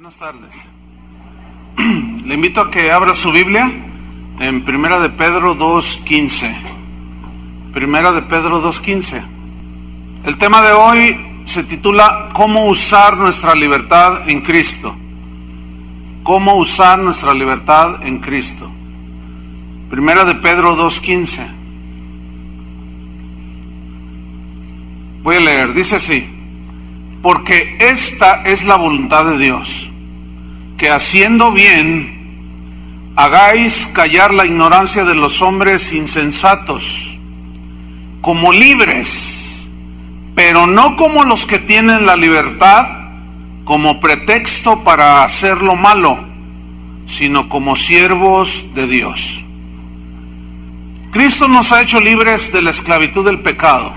Buenas tardes. Le invito a que abra su Biblia en Primera de Pedro 2:15. Primera de Pedro 2:15. El tema de hoy se titula ¿Cómo usar nuestra libertad en Cristo? ¿Cómo usar nuestra libertad en Cristo? Primera de Pedro 2:15. Voy a leer, dice así: porque esta es la voluntad de Dios, que haciendo bien hagáis callar la ignorancia de los hombres insensatos, como libres, pero no como los que tienen la libertad como pretexto para hacer lo malo, sino como siervos de Dios. Cristo nos ha hecho libres de la esclavitud del pecado.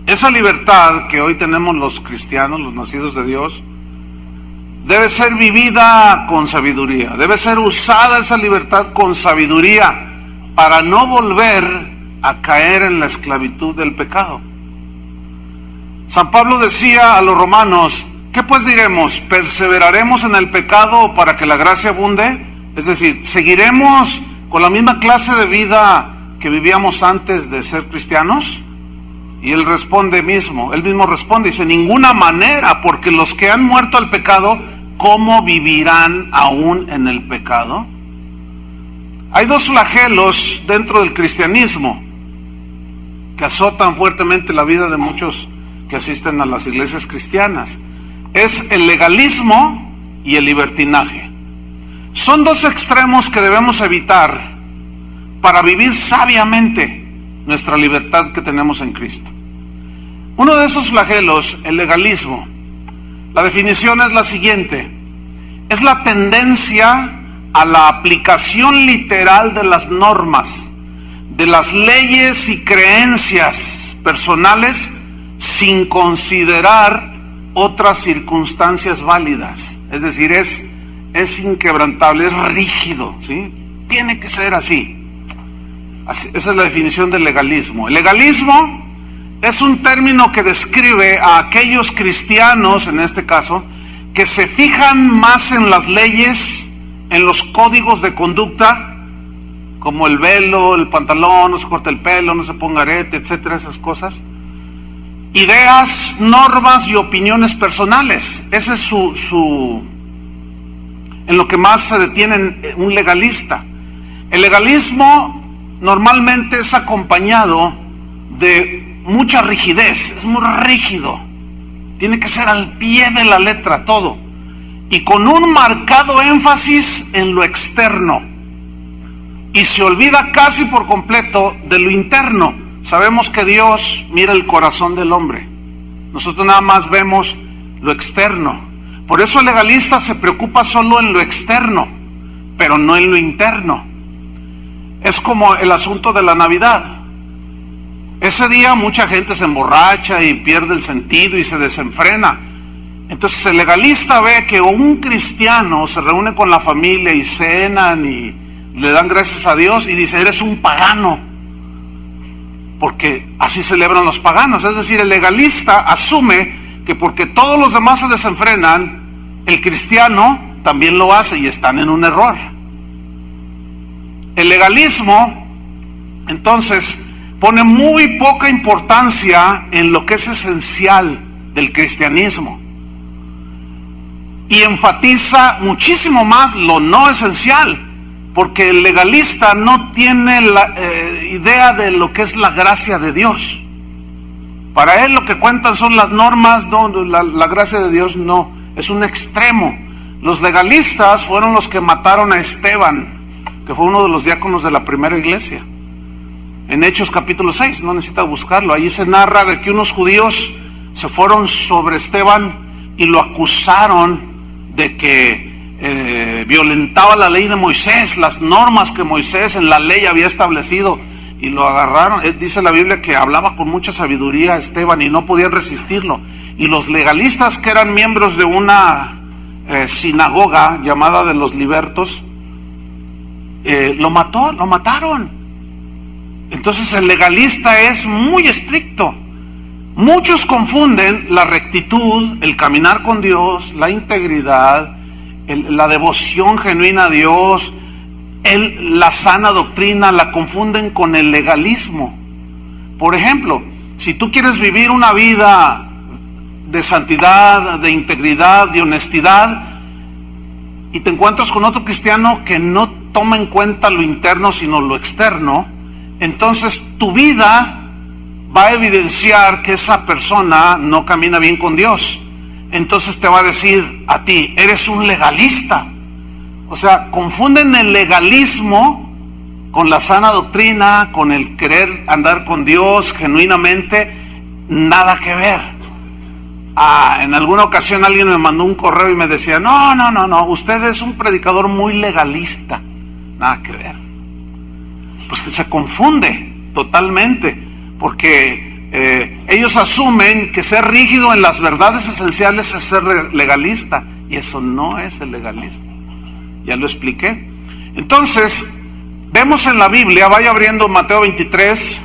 Esa libertad que hoy tenemos los cristianos, los nacidos de Dios, debe ser vivida con sabiduría, debe ser usada esa libertad con sabiduría para no volver a caer en la esclavitud del pecado. San Pablo decía a los romanos: ¿qué pues diremos? ¿Perseveraremos en el pecado para que la gracia abunde? Es decir, ¿seguiremos con la misma clase de vida que vivíamos antes de ser cristianos? Y él mismo responde, dice: ninguna manera, porque los que han muerto al pecado, ¿cómo vivirán aún en el pecado? Hay dos flagelos dentro del cristianismo que azotan fuertemente la vida de muchos que asisten a las iglesias cristianas. Es el legalismo y el libertinaje. Son dos extremos que debemos evitar para vivir sabiamente nuestra libertad que tenemos en Cristo. Uno de esos flagelos, el legalismo, la definición es la siguiente: es la tendencia a la aplicación literal de las normas, de las leyes y creencias personales sin considerar otras circunstancias válidas. Es decir, es inquebrantable, es rígido, ¿sí? Tiene que ser así. Esa es la definición del legalismo. El legalismo es un término que describe a aquellos cristianos, en este caso, que se fijan más en las leyes, en los códigos de conducta, como el velo, el pantalón, no se corte el pelo, no se ponga arete, etcétera, esas cosas. Ideas, normas y opiniones personales. Ese es en lo que más se detiene un legalista. El legalismo normalmente es acompañado de mucha rigidez, es muy rígido, tiene que ser al pie de la letra todo, y con un marcado énfasis en lo externo, y se olvida casi por completo de lo interno. Sabemos que Dios mira el corazón del hombre, nosotros nada más vemos lo externo. Por eso el legalista se preocupa solo en lo externo, pero no en lo interno. Es como el asunto de la Navidad. Ese día mucha gente se emborracha y pierde el sentido y se desenfrena. Entonces el legalista ve que un cristiano se reúne con la familia y cenan y le dan gracias a Dios y dice: eres un pagano, porque así celebran los paganos. Es decir, el legalista asume que porque todos los demás se desenfrenan, el cristiano también lo hace, y están en un error. El legalismo, entonces, pone muy poca importancia en lo que es esencial del cristianismo y enfatiza muchísimo más lo no esencial, porque el legalista no tiene la idea de lo que es la gracia de Dios. Para él lo que cuentan son las normas, no, la gracia de Dios no, es un extremo. Los legalistas fueron los que mataron a Esteban, que fue uno de los diáconos de la primera iglesia. En Hechos capítulo 6, no necesita buscarlo, allí se narra de que unos judíos se fueron sobre Esteban y lo acusaron de que violentaba la ley de Moisés, las normas que Moisés en la ley había establecido, y lo agarraron. Dice la Biblia que hablaba con mucha sabiduría Esteban y no podían resistirlo, y los legalistas, que eran miembros de una sinagoga llamada de los libertos, lo mataron. Entonces el legalista es muy estricto. Muchos confunden la rectitud, el caminar con Dios, la integridad, la devoción genuina a Dios, la sana doctrina, la confunden con el legalismo. Por ejemplo, si tú quieres vivir una vida de santidad, de integridad, de honestidad, y te encuentras con otro cristiano que no toma en cuenta lo interno sino lo externo, entonces tu vida va a evidenciar que esa persona no camina bien con Dios. Entonces te va a decir a ti, eres un legalista. O sea, confunden el legalismo con la sana doctrina, con el querer andar con Dios genuinamente. Nada que ver. En alguna ocasión alguien me mandó un correo y me decía, no, usted es un predicador muy legalista. Nada que ver. Pues que se confunde totalmente, porque ellos asumen que ser rígido en las verdades esenciales es ser legalista, y eso no es el legalismo. Ya lo expliqué. Entonces, vemos en la Biblia, vaya abriendo Mateo 23,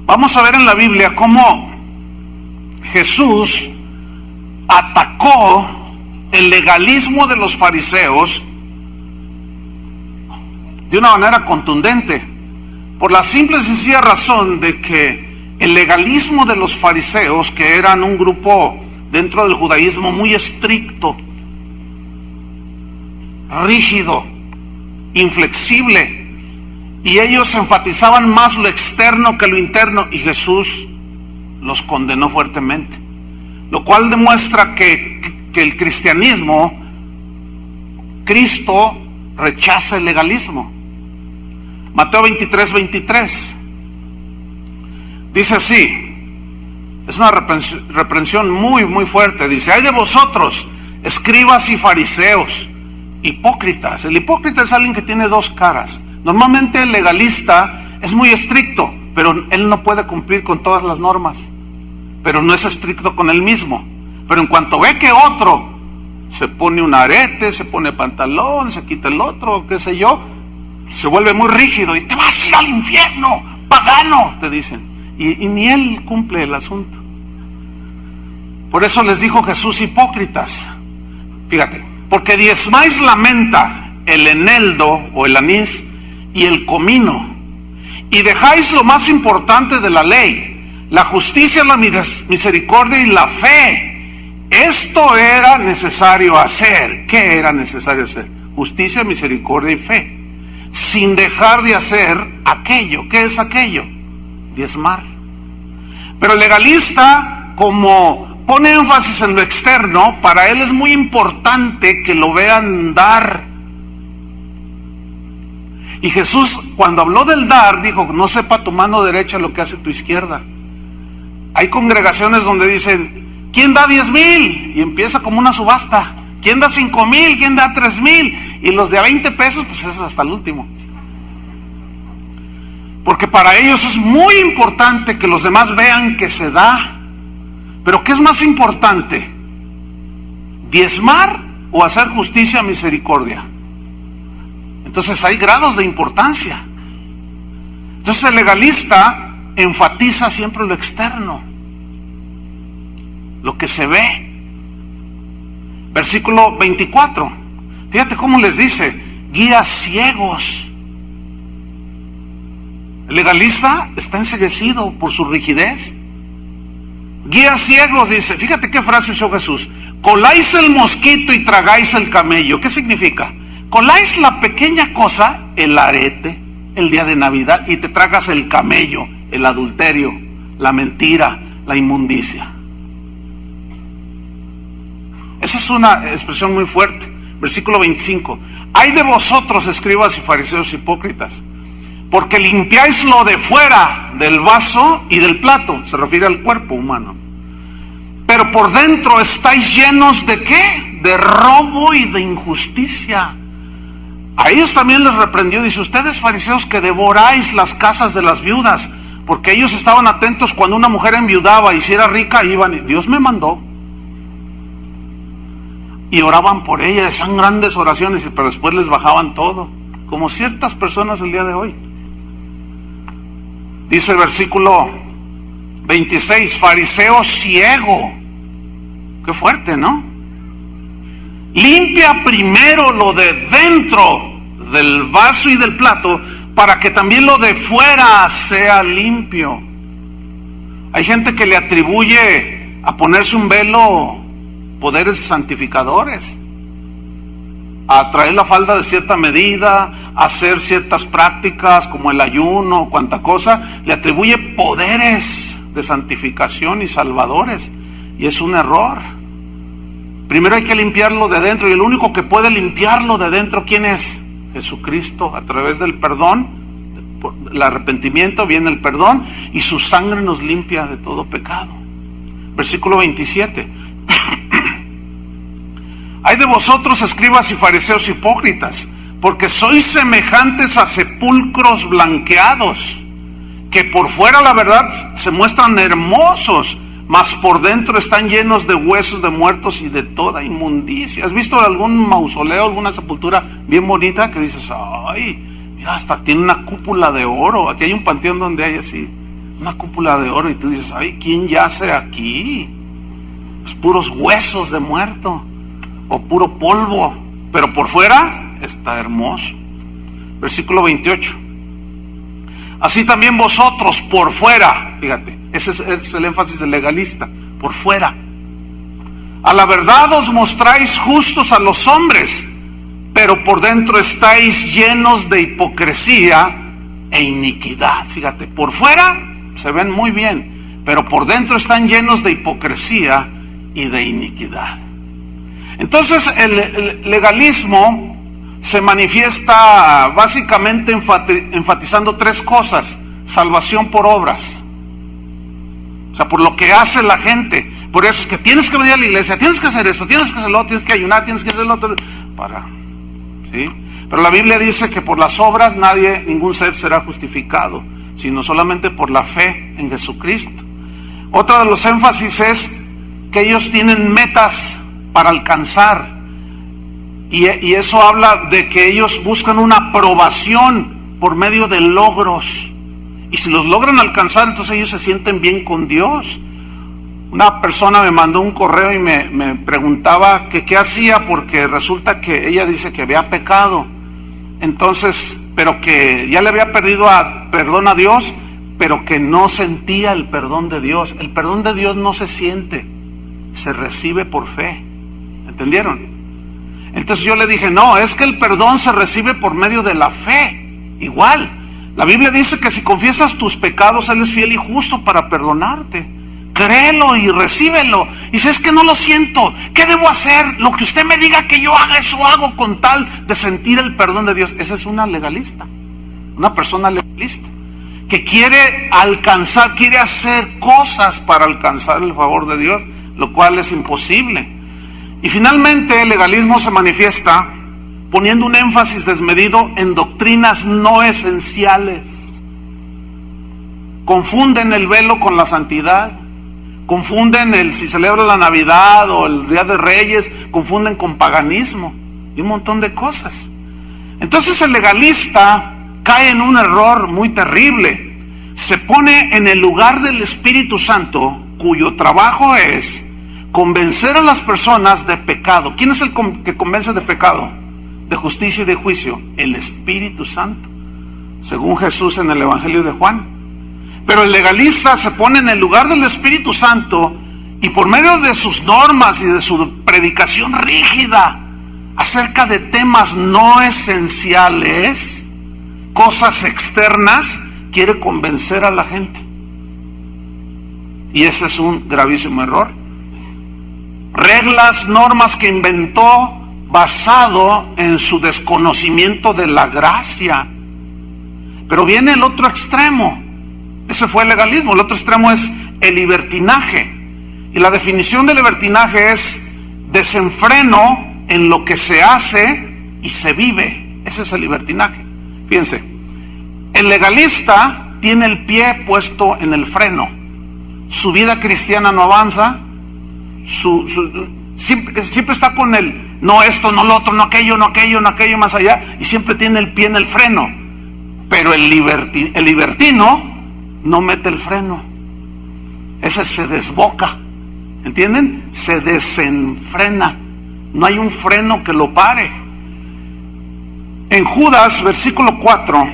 vamos a ver en la Biblia cómo Jesús atacó el legalismo de los fariseos de una manera contundente, por la simple y sencilla razón de que el legalismo de los fariseos, que eran un grupo dentro del judaísmo muy estricto, rígido, inflexible, y ellos enfatizaban más lo externo que lo interno, y Jesús los condenó fuertemente, lo cual demuestra que el cristianismo, Cristo rechaza el legalismo. Mateo 23:23 dice así, es una reprensión muy muy fuerte. Dice: ay de vosotros, escribas y fariseos, hipócritas. El hipócrita es alguien que tiene dos caras. Normalmente el legalista es muy estricto, pero él no puede cumplir con todas las normas, pero no es estricto con él mismo. Pero en cuanto ve que otro se pone un arete, se pone pantalón, se quita el otro, qué sé yo, se vuelve muy rígido y te vas a ir al infierno, pagano, te dicen. Y ni él cumple el asunto. Por eso les dijo Jesús, hipócritas. Fíjate, porque diezmáis la menta, el eneldo o el anís y el comino, y dejáis lo más importante de la ley, la justicia, la misericordia y la fe. Esto era necesario hacer. ¿Qué era necesario hacer? Justicia, misericordia y fe, sin dejar de hacer aquello. ¿Qué es aquello? Diezmar. Pero el legalista, como pone énfasis en lo externo, para él es muy importante que lo vean dar. Y Jesús, cuando habló del dar, dijo: no sepa tu mano derecha lo que hace tu izquierda. Hay congregaciones donde dicen: ¿quién da 10,000? Y empieza como una subasta. ¿Quién da 5,000? ¿Quién da 3,000? Y los de a 20 pesos, pues eso hasta el último. Porque para ellos es muy importante que los demás vean que se da. Pero ¿qué es más importante? ¿Diezmar o hacer justicia, misericordia? Entonces hay grados de importancia. Entonces el legalista enfatiza siempre lo externo, lo que se ve. Versículo 24. Fíjate cómo les dice: guías ciegos. El legalista está enceguecido por su rigidez. Guías ciegos, dice. Fíjate qué frase usó Jesús: coláis el mosquito y tragáis el camello. ¿Qué significa? Coláis la pequeña cosa, el arete, el día de Navidad, y te tragas el camello, el adulterio, la mentira, la inmundicia. Esa es una expresión muy fuerte. Versículo 25. Ay de vosotros, escribas y fariseos hipócritas, porque limpiáis lo de fuera del vaso y del plato, se refiere al cuerpo humano, pero por dentro estáis llenos ¿de qué? De robo y de injusticia. A ellos también les reprendió, dice: ustedes fariseos que devoráis las casas de las viudas, porque ellos estaban atentos cuando una mujer enviudaba y si era rica iban y Dios me mandó, y oraban por ella, hacían grandes oraciones, pero después les bajaban todo, como ciertas personas el día de hoy. Dice el versículo 26, fariseo ciego. Qué fuerte, ¿no? Limpia primero lo de dentro del vaso y del plato, para que también lo de fuera sea limpio. Hay gente que le atribuye a ponerse un velo poderes santificadores, a traer la falda de cierta medida, a hacer ciertas prácticas como el ayuno, cuanta cosa, le atribuye poderes de santificación y salvadores, y es un error. Primero hay que limpiarlo de dentro, y el único que puede limpiarlo de dentro, ¿quién es? Jesucristo, a través del perdón, el arrepentimiento, viene el perdón, y su sangre nos limpia de todo pecado. Versículo 27. Hay de vosotros, escribas y fariseos hipócritas, porque sois semejantes a sepulcros blanqueados, que por fuera la verdad se muestran hermosos, mas por dentro están llenos de huesos de muertos y de toda inmundicia. ¿Has visto algún mausoleo, alguna sepultura bien bonita que dices, ay, mira, hasta tiene una cúpula de oro? Aquí hay un panteón donde hay así, una cúpula de oro, y tú dices, ay, ¿quién yace aquí? Pues puros huesos de muerto, o puro polvo, pero por fuera está hermoso. Versículo 28. Así también vosotros por fuera, fíjate, ese es el énfasis del legalista, por fuera. A la verdad os mostráis justos a los hombres, pero por dentro estáis llenos de hipocresía e iniquidad. Fíjate, por fuera se ven muy bien, pero por dentro están llenos de hipocresía y de iniquidad. Entonces el legalismo se manifiesta básicamente enfatizando tres cosas: salvación por obras, o sea, por lo que hace la gente. Por eso es que tienes que venir a la iglesia, tienes que hacer esto, tienes que hacer lo otro, tienes que ayunar, tienes que hacer lo otro, ¿sí? Pero la Biblia dice que por las obras ningún ser será justificado, sino solamente por la fe en Jesucristo. Otro de los énfasis es que ellos tienen metas para alcanzar, y eso habla de que ellos buscan una aprobación por medio de logros, y si los logran alcanzar, entonces ellos se sienten bien con Dios. Una persona me mandó un correo y me preguntaba que qué hacía, porque resulta que ella dice que había pecado, entonces, pero que ya le había pedido perdón a Dios, pero que no sentía el perdón de Dios. El perdón de Dios no se siente, se recibe por fe. ¿Entendieron? Entonces yo le dije, no, es que el perdón se recibe por medio de la fe. Igual, la Biblia dice que si confiesas tus pecados, Él es fiel y justo para perdonarte. Créelo y recíbelo. Y si es que no lo siento, ¿qué debo hacer? Lo que usted me diga que yo haga, eso hago, con tal de sentir el perdón de Dios. Esa es una legalista, una persona legalista, que quiere alcanzar, quiere hacer cosas para alcanzar el favor de Dios, lo cual es imposible. Y finalmente el legalismo se manifiesta poniendo un énfasis desmedido en doctrinas no esenciales. Confunden el velo con la santidad, confunden si celebra la Navidad o el Día de Reyes, confunden con paganismo y un montón de cosas. Entonces el legalista cae en un error muy terrible. Se pone en el lugar del Espíritu Santo, cuyo trabajo es convencer a las personas de pecado. ¿Quién es el que convence de pecado, de justicia y de juicio? El Espíritu Santo, según Jesús en el Evangelio de Juan. Pero el legalista se pone en el lugar del Espíritu Santo, y por medio de sus normas y de su predicación rígida acerca de temas no esenciales, cosas externas, quiere convencer a la gente. Y ese es un gravísimo error. Reglas, normas que inventó basado en su desconocimiento de la gracia. Pero viene el otro extremo. Ese fue el legalismo. El otro extremo es el libertinaje. Y la definición de libertinaje es desenfreno en lo que se hace y se vive. Ese es el libertinaje. Fíjense, el legalista tiene el pie puesto en el freno. Su vida cristiana no avanza. Siempre está con el no esto, no lo otro, no aquello, no aquello, no aquello, más allá, y siempre tiene el pie en el freno. Pero el libertino no mete el freno. ese se desboca, ¿entienden? Se desenfrena, no hay un freno que lo pare. En Judas, versículo 4,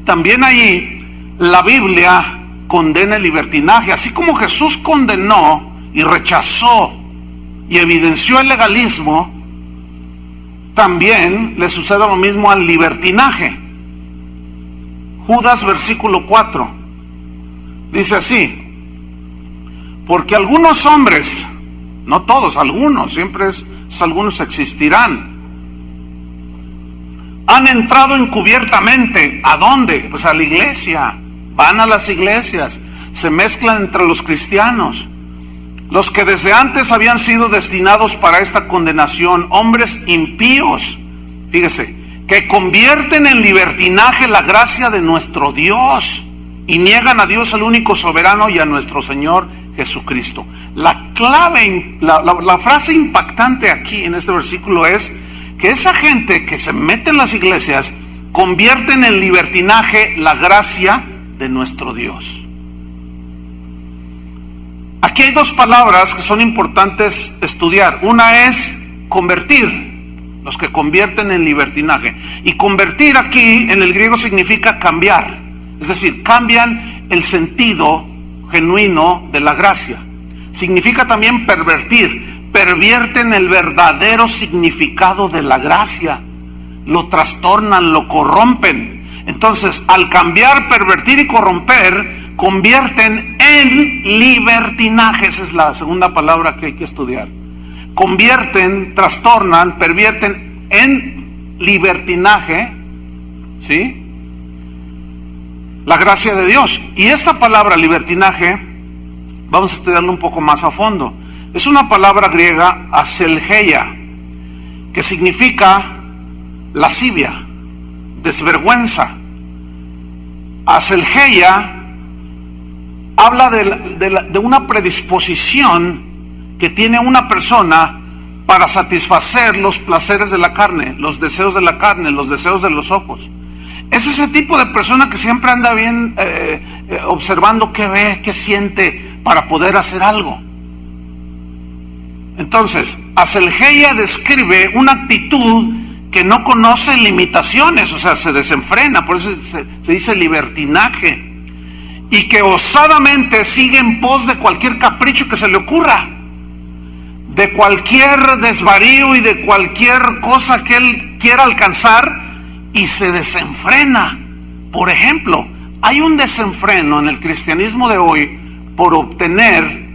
también ahí la Biblia condena el libertinaje, así como Jesús condenó y rechazó y evidenció el legalismo, también le sucede lo mismo al libertinaje. Judas, versículo 4, dice así: porque algunos hombres, no todos, algunos, algunos existirán, han entrado encubiertamente. ¿A dónde? Pues a la iglesia. Van a las iglesias, se mezclan entre los cristianos, los que desde antes habían sido destinados para esta condenación, hombres impíos, fíjese, que convierten en libertinaje la gracia de nuestro Dios y niegan a Dios, el único soberano, y a nuestro Señor Jesucristo. La clave, la frase impactante aquí en este versículo es que esa gente que se mete en las iglesias convierten en libertinaje la gracia de nuestro Dios. Aquí hay dos palabras que son importantes estudiar. Una es convertir, los que convierten en libertinaje. Y convertir aquí en el griego significa cambiar, es decir, cambian el sentido genuino de la gracia. Significa también pervertir, pervierten el verdadero significado de la gracia, lo trastornan, lo corrompen. Entonces, al cambiar, pervertir y corromper, convierten en libertinaje. Esa es la segunda palabra que hay que estudiar. Convierten, trastornan, pervierten en libertinaje, ¿sí?, la gracia de Dios. Y esta palabra libertinaje, vamos a estudiarlo un poco más a fondo. Es una palabra griega, aselgeia, que significa lascivia, desvergüenza. Aselgeia habla de una predisposición que tiene una persona para satisfacer los placeres de la carne, los deseos de la carne, los deseos de los ojos. Es ese tipo de persona que siempre anda bien observando qué ve, qué siente para poder hacer algo. Entonces, aselgeia describe una actitud que no conoce limitaciones, o sea, se desenfrena, por eso se dice libertinaje, y que osadamente sigue en pos de cualquier capricho que se le ocurra, de cualquier desvarío y de cualquier cosa que él quiera alcanzar, y se desenfrena. Por ejemplo, hay un desenfreno en el cristianismo de hoy por obtener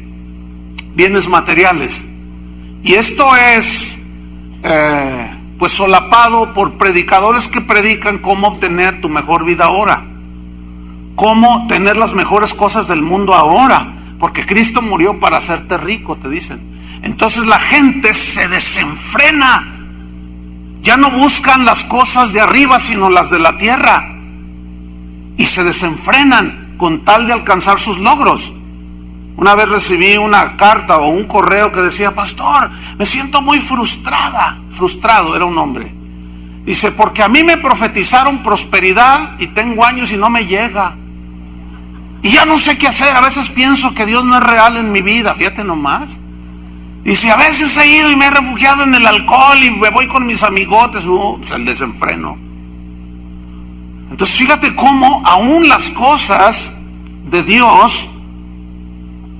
bienes materiales, y esto es pues solapado por predicadores que predican cómo obtener tu mejor vida ahora, cómo tener las mejores cosas del mundo ahora, porque Cristo murió para hacerte rico, te dicen. Entonces la gente se desenfrena, ya no buscan las cosas de arriba sino las de la tierra, y se desenfrenan con tal de alcanzar sus logros. Una vez recibí una carta o un correo que decía: pastor, me siento muy frustrado, era un hombre. Dice: porque a mí me profetizaron prosperidad y tengo años y no me llega. Y ya no sé qué hacer, a veces pienso que Dios no es real en mi vida, fíjate nomás. Dice: a veces he ido y me he refugiado en el alcohol y me voy con mis amigotes, pues el desenfreno. Entonces fíjate cómo aún las cosas de Dios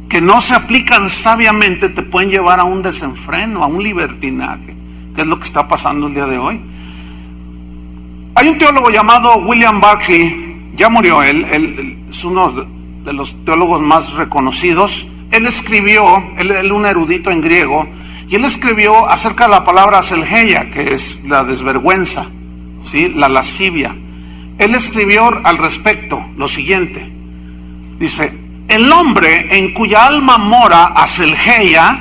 que no se aplican sabiamente te pueden llevar a un desenfreno, a un libertinaje, que es lo que está pasando el día de hoy. Hay un teólogo llamado William Barclay, ya murió él es uno de los teólogos más reconocidos. Él escribió, él un erudito en griego, y él escribió acerca de la palabra aselgeia, que es la desvergüenza, ¿sí?, la lascivia. Él escribió al respecto lo siguiente, dice: el hombre en cuya alma mora aselgeia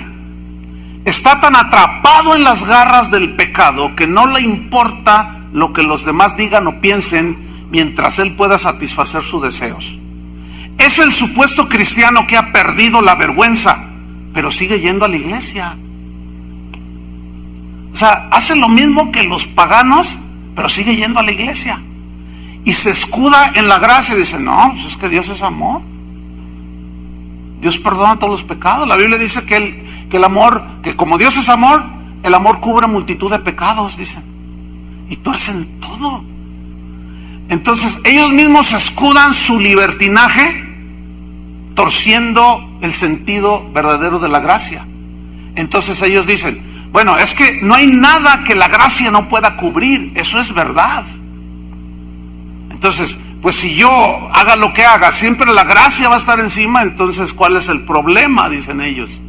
está tan atrapado en las garras del pecado que no le importa lo que los demás digan o piensen mientras él pueda satisfacer sus deseos. Es el supuesto cristiano que ha perdido la vergüenza, pero sigue yendo a la iglesia. O sea, hace lo mismo que los paganos, pero sigue yendo a la iglesia. Y se escuda en la gracia y dice: no, pues es que Dios es amor. Dios perdona todos los pecados. La Biblia dice que el amor, que como Dios es amor, el amor cubre multitud de pecados, dicen. Y tuercen todo. Entonces ellos mismos escudan su libertinaje torciendo el sentido verdadero de la gracia. Entonces ellos dicen, bueno, es que no hay nada que la gracia no pueda cubrir. Eso es verdad. Entonces, pues si yo haga lo que haga, siempre la gracia va a estar encima. Entonces, ¿cuál es el problema? Dicen ellos.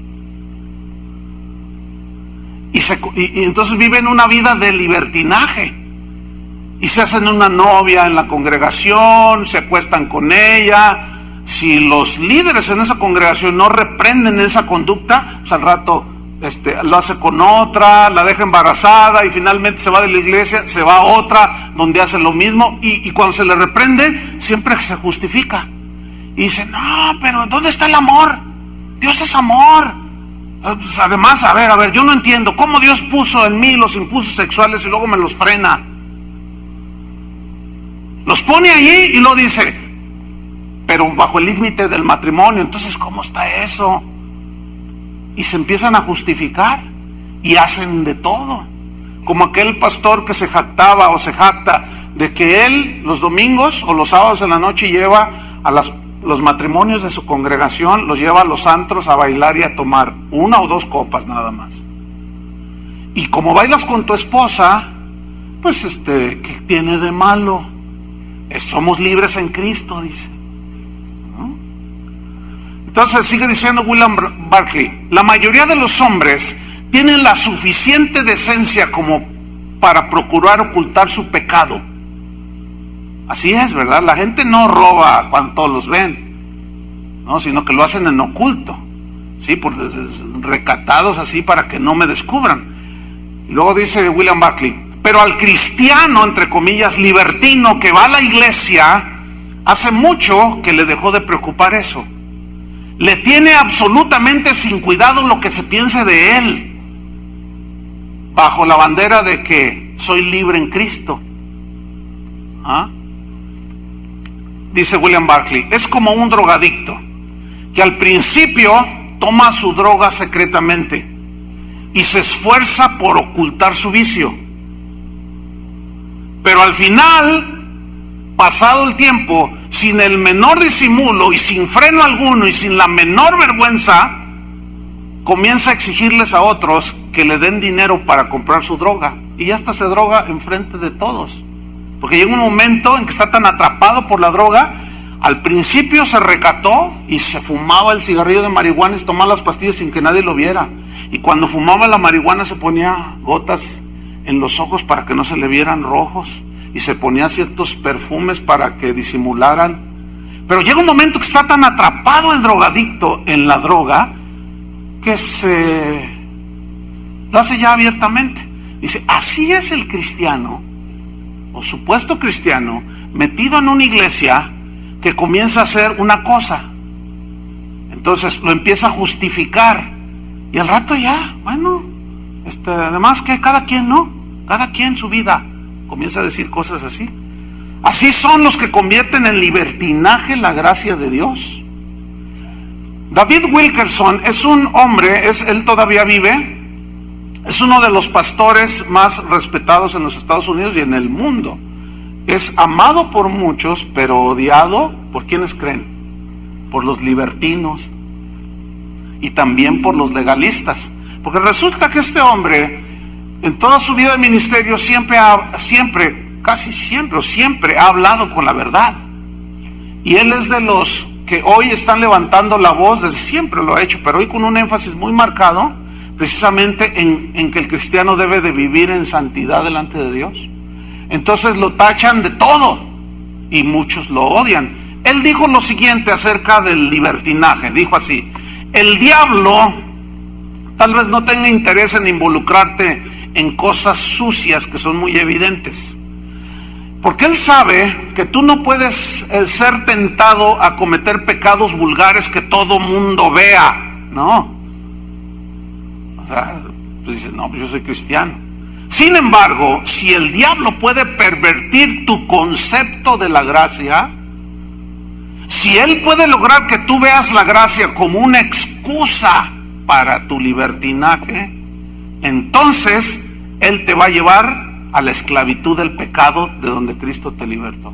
Y entonces viven una vida de libertinaje. Y se hacen una novia en la congregación, se acuestan con ella. Si los líderes en esa congregación no reprenden esa conducta, pues al rato lo hace con otra, la deja embarazada y finalmente se va de la iglesia, se va a otra donde hace lo mismo, y cuando se le reprende siempre se justifica y dice, no, pero ¿dónde está el amor? Dios es amor. Pues además, a ver, yo no entiendo cómo Dios puso en mí los impulsos sexuales y luego me los frena. Los pone allí y lo dice, pero bajo el límite del matrimonio. Entonces, ¿cómo está eso? Y se empiezan a justificar y hacen de todo, como aquel pastor que se jactaba o se jacta de que él los domingos o los sábados en la noche lleva a los matrimonios de su congregación, los lleva a los antros a bailar y a tomar 1 o 2 copas nada más. Y como bailas con tu esposa, pues ¿qué tiene de malo? Somos libres en Cristo, dice. Entonces sigue diciendo William Barclay, la mayoría de los hombres tienen la suficiente decencia como para procurar ocultar su pecado. Así es, ¿verdad? La gente no roba cuando todos los ven, no, sino que lo hacen en oculto, sí, recatados así para que no me descubran. Y luego dice William Barclay, pero al cristiano, entre comillas, libertino que va a la iglesia, hace mucho que le dejó de preocupar eso. Le tiene absolutamente sin cuidado lo que se piense de él, bajo la bandera de que soy libre en Cristo. Dice William Barclay, es como un drogadicto que al principio toma su droga secretamente y se esfuerza por ocultar su vicio, pero al final, pasado el tiempo, sin el menor disimulo y sin freno alguno y sin la menor vergüenza, comienza a exigirles a otros que le den dinero para comprar su droga, y ya hasta se droga enfrente de todos, porque llega un momento en que está tan atrapado por la droga. Al principio se recató y se fumaba el cigarrillo de marihuana y se tomaba las pastillas sin que nadie lo viera, y cuando fumaba la marihuana se ponía gotas en los ojos para que no se le vieran rojos, y se ponía ciertos perfumes para que disimularan. Pero llega un momento que está tan atrapado el drogadicto en la droga que se lo hace ya abiertamente. Dice, así es el cristiano o supuesto cristiano metido en una iglesia que comienza a hacer una cosa, entonces lo empieza a justificar y al rato ya, bueno, además que cada quien, ¿no? Cada quien su vida. Comienza a decir cosas así. Así son los que convierten en libertinaje la gracia de Dios. David Wilkerson es un hombre, él todavía vive, es uno de los pastores más respetados en los Estados Unidos y en el mundo. Es amado por muchos, pero odiado por quienes creen, por los libertinos y también por los legalistas. Porque resulta que este hombre, en toda su vida de ministerio, siempre ha hablado con la verdad. Y él es de los que hoy están levantando la voz, desde siempre lo ha hecho, pero hoy con un énfasis muy marcado, precisamente en que el cristiano debe de vivir en santidad delante de Dios. Entonces lo tachan de todo y muchos lo odian. Él dijo lo siguiente acerca del libertinaje, dijo así: el diablo tal vez no tenga interés en involucrarte en cosas sucias que son muy evidentes, porque él sabe que tú no puedes ser tentado a cometer pecados vulgares que todo mundo vea, ¿no? O sea, tú dices, no, pues yo soy cristiano. Sin embargo, si el diablo puede pervertir tu concepto de la gracia, Si Él puede lograr que tú veas la gracia como una excusa para tu libertinaje, entonces Él te va a llevar a la esclavitud del pecado de donde Cristo te libertó.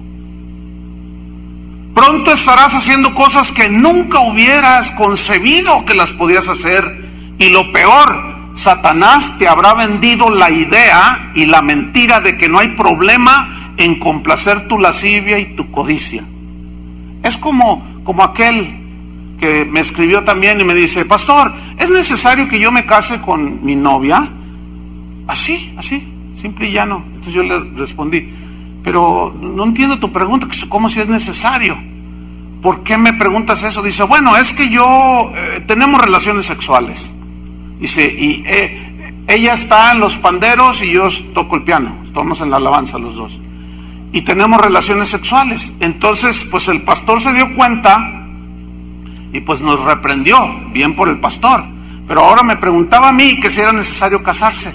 Pronto estarás haciendo cosas que nunca hubieras concebido que las podías hacer. Y lo peor, Satanás te habrá vendido la idea y la mentira de que no hay problema en complacer tu lascivia y tu codicia. Es como aquel que me escribió también y me dice: pastor, ¿es necesario que yo me case con mi novia? Así, simple y llano. Entonces yo le respondí: pero no entiendo tu pregunta, ¿cómo si es necesario? ¿Por qué me preguntas eso? Dice: bueno, es que yo tenemos relaciones sexuales. Dice, y ella está en los panderos y yo toco el piano, estamos en la alabanza los dos. Y tenemos relaciones sexuales. Entonces, pues el pastor se dio cuenta y pues nos reprendió, bien por el pastor. Pero ahora me preguntaba a mí que si era necesario casarse.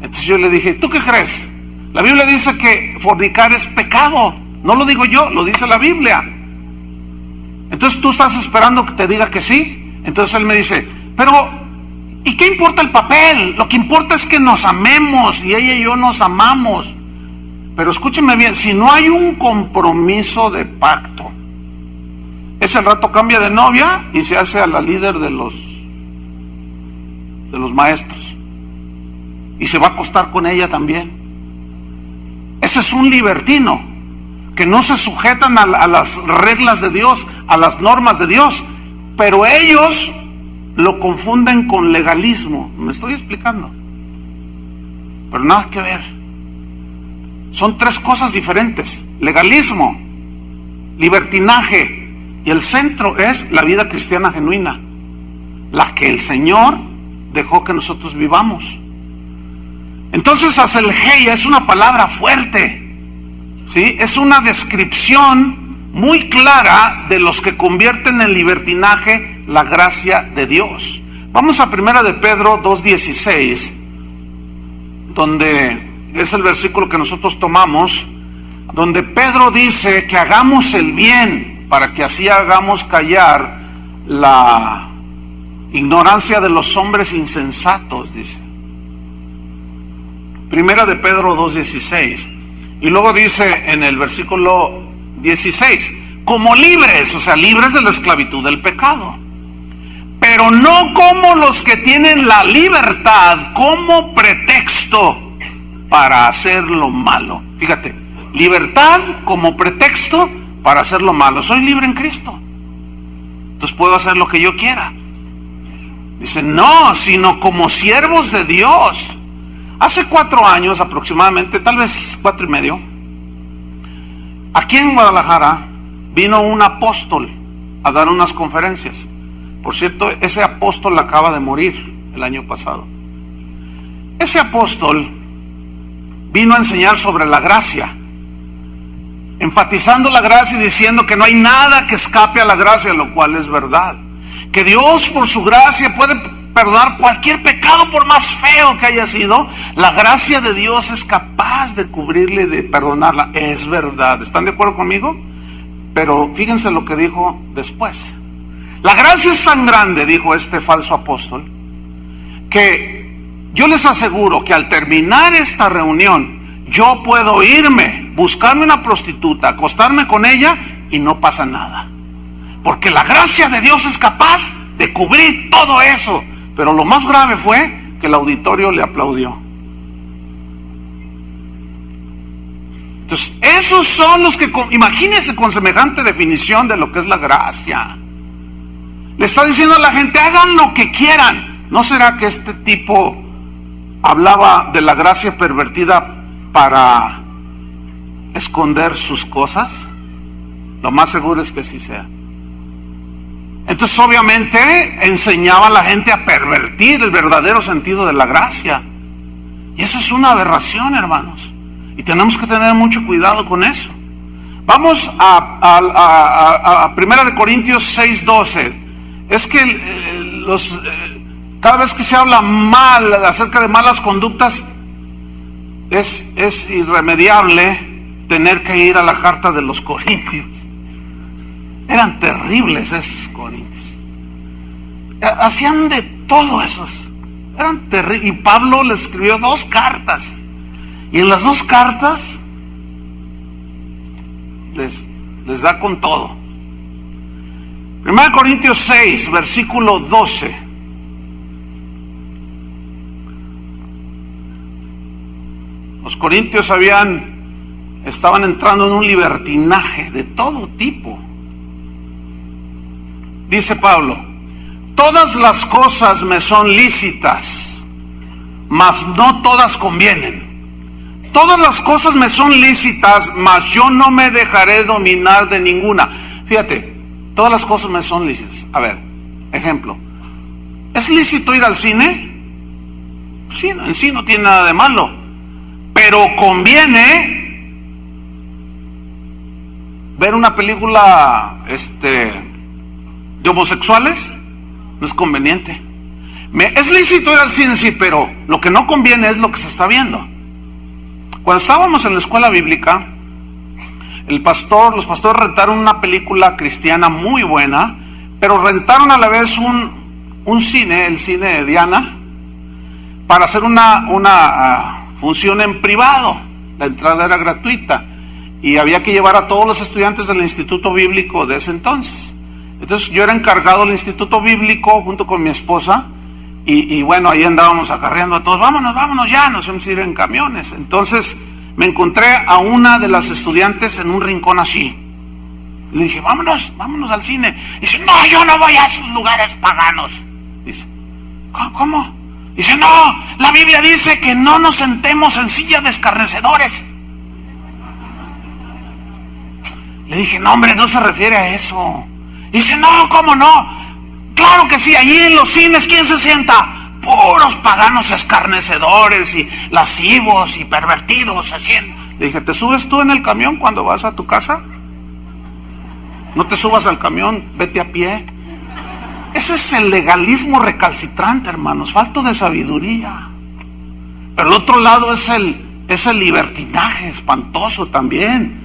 Entonces yo le dije: ¿tú qué crees? La Biblia dice que fornicar es pecado. No lo digo yo, lo dice la Biblia. Entonces tú estás esperando que te diga que sí. Entonces él me dice: pero ¿y qué importa el papel? Lo que importa es que nos amemos, y ella y yo nos amamos. Pero escúcheme bien, si no hay un compromiso de pacto, ese rato cambia de novia y se hace a la líder de los maestros, y se va a acostar con ella también. Ese es un libertino, que no se sujetan a las reglas de Dios, a las normas de Dios, pero ellos lo confunden con legalismo. Me estoy explicando, pero nada que ver. Son tres cosas diferentes: legalismo, libertinaje, y el centro es la vida cristiana genuina, la que el Señor dejó que nosotros vivamos. Entonces, aselgeia es una palabra fuerte, ¿sí? Es una descripción muy clara de los que convierten en libertinaje la gracia de Dios. Vamos a 1 de Pedro 2:16, donde es el versículo que nosotros tomamos, donde Pedro dice que hagamos el bien para que así hagamos callar la ignorancia de los hombres insensatos, dice. 1 de Pedro 2:16. Y luego dice en el versículo 16: como libres, o sea, libres de la esclavitud del pecado, pero no como los que tienen la libertad como pretexto para hacer lo malo. Fíjate, libertad como pretexto para hacer lo malo. Soy libre en Cristo, entonces puedo hacer lo que yo quiera. Dice: no, sino como siervos de Dios. Hace 4 años aproximadamente, tal vez 4 y medio, aquí en Guadalajara vino un apóstol a dar unas conferencias. Por cierto, ese apóstol acaba de morir el año pasado. Ese apóstol vino a enseñar sobre la gracia, enfatizando la gracia y diciendo que no hay nada que escape a la gracia, lo cual es verdad. Que Dios, por su gracia, puede perdonar cualquier pecado, por más feo que haya sido. La gracia de Dios es capaz de cubrirle y de perdonarla. Es verdad. ¿Están de acuerdo conmigo? Pero fíjense lo que dijo después. La gracia es tan grande, dijo este falso apóstol, que yo les aseguro que al terminar esta reunión, yo puedo irme, buscarme una prostituta, acostarme con ella y no pasa nada, porque la gracia de Dios es capaz de cubrir todo eso. Pero lo más grave fue que el auditorio le aplaudió. Entonces, esos son los que, imagínense, con semejante definición de lo que es la gracia, le está diciendo a la gente: hagan lo que quieran. ¿No será que este tipo hablaba de la gracia pervertida para esconder sus cosas? Lo más seguro es que así sea. Entonces, obviamente, enseñaba a la gente a pervertir el verdadero sentido de la gracia. Y eso es una aberración, hermanos. Y tenemos que tener mucho cuidado con eso. Vamos a 1 Corintios 6:12. Es que cada vez que se habla mal acerca de malas conductas, es irremediable tener que ir a la carta de los Corintios. Eran terribles esos Corintios. Hacían de todo esos. Eran terribles. Y Pablo les escribió 2 cartas. Y en las 2 cartas les da con todo. 1 Corintios 6, versículo 12. Los corintios estaban entrando en un libertinaje de todo tipo. Dice Pablo: todas las cosas me son lícitas, mas no todas convienen. Todas las cosas me son lícitas, mas yo no me dejaré dominar de ninguna. Fíjate, todas las cosas me son lícitas. A ver, ejemplo. ¿Es lícito ir al cine? Sí, en sí no tiene nada de malo. Pero conviene ver una película de homosexuales. No es conveniente. Es lícito ir al cine, sí, pero lo que no conviene es lo que se está viendo. Cuando estábamos en la escuela bíblica, los pastores rentaron una película cristiana muy buena, pero rentaron a la vez un cine, el cine de Diana, para hacer una función en privado. La entrada era gratuita y había que llevar a todos los estudiantes del instituto bíblico de ese entonces. Entonces yo era encargado del instituto bíblico junto con mi esposa y bueno, ahí andábamos acarreando a todos. Vámonos ya, nos vamos a ir en camiones. Entonces me encontré a una de las estudiantes en un rincón así. Le dije, vámonos al cine. Dice, no, yo no voy a esos lugares paganos. Dice, ¿cómo? Dice, no, la Biblia dice que no nos sentemos en silla de escarnecedores. Le dije, no, hombre, no se refiere a eso. Dice, no, ¿cómo no? Claro que sí, allí en los cines, ¿quién se sienta? Puros paganos escarnecedores y lascivos y pervertidos. Así. Le dije, ¿te subes tú en el camión cuando vas a tu casa? No te subas al camión, vete a pie. Ese es el legalismo recalcitrante, hermanos, falto de sabiduría. Pero el otro lado es el libertinaje espantoso también.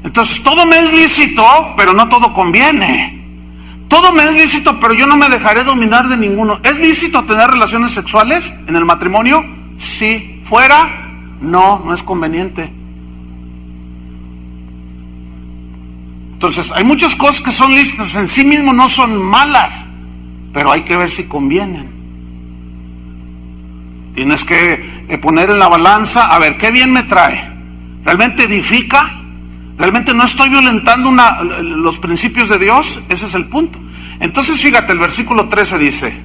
Entonces, todo me es lícito, pero no todo conviene. Todo me es lícito, pero yo no me dejaré dominar de ninguno. ¿Es lícito tener relaciones sexuales en el matrimonio? Sí. ¿Fuera? No es conveniente. Entonces, hay muchas cosas que son lícitas, en sí mismo no son malas, pero hay que ver si convienen. Tienes que poner en la balanza, a ver, ¿qué bien me trae? ¿Realmente edifica? ¿Realmente no estoy violentando los principios de Dios? Ese es el punto. Entonces fíjate, el versículo 13 dice,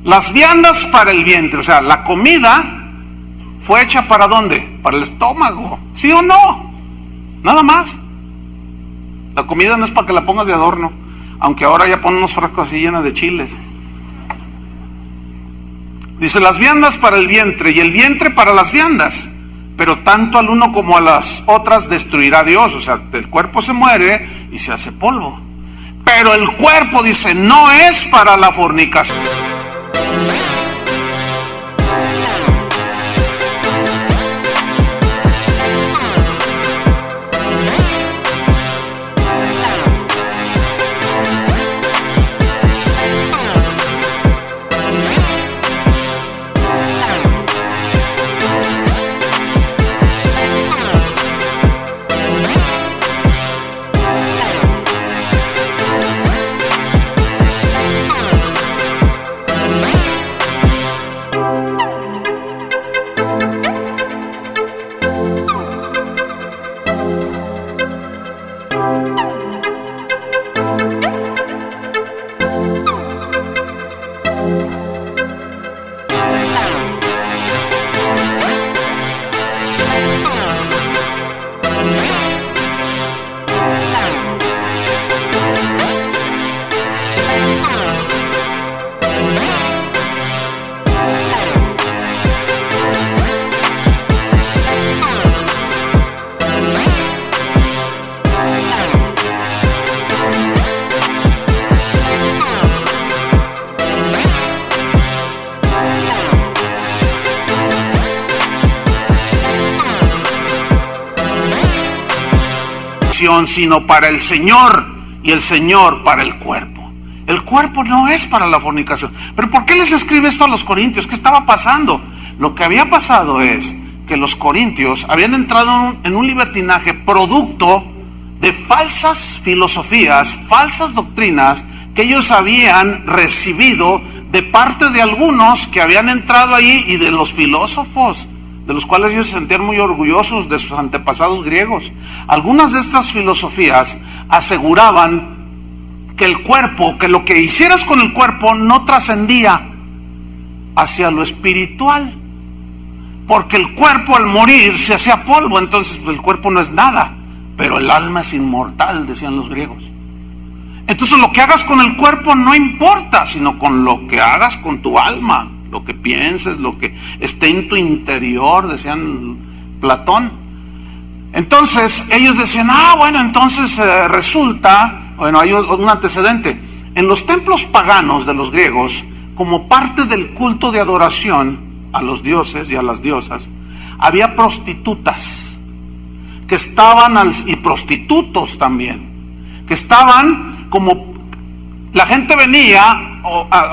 las viandas para el vientre, o sea, la comida fue hecha ¿para dónde? Para el estómago, ¿sí o no? Nada más. La comida no es para que la pongas de adorno, aunque ahora ya ponen unos frascos así llenos de chiles. Dice, las viandas para el vientre y el vientre para las viandas. Pero tanto al uno como a las otras destruirá Dios. O sea, el cuerpo se muere y se hace polvo. Pero el cuerpo, dice, no es para la fornicación. fornicación, sino para el Señor, y el Señor para el cuerpo. El cuerpo no es para la fornicación. ¿Pero por qué les escribe esto a los corintios? ¿Qué estaba pasando? Lo que había pasado es que los corintios habían entrado en un libertinaje producto de falsas filosofías, falsas doctrinas que ellos habían recibido de parte de algunos que habían entrado ahí y de los filósofos, de los cuales ellos se sentían muy orgullosos de sus antepasados griegos. Algunas de estas filosofías aseguraban que el cuerpo, que lo que hicieras con el cuerpo no trascendía hacia lo espiritual, porque el cuerpo al morir se hacía polvo, entonces el cuerpo no es nada, pero el alma es inmortal, decían los griegos. Entonces lo que hagas con el cuerpo no importa, sino con lo que hagas con tu alma, lo que pienses, lo que esté en tu interior, decían Platón. Entonces ellos decían, bueno, entonces resulta, bueno, hay un antecedente. En los templos paganos de los griegos, como parte del culto de adoración a los dioses y a las diosas, había prostitutas que estaban, y prostitutos también, que estaban como, la gente venía,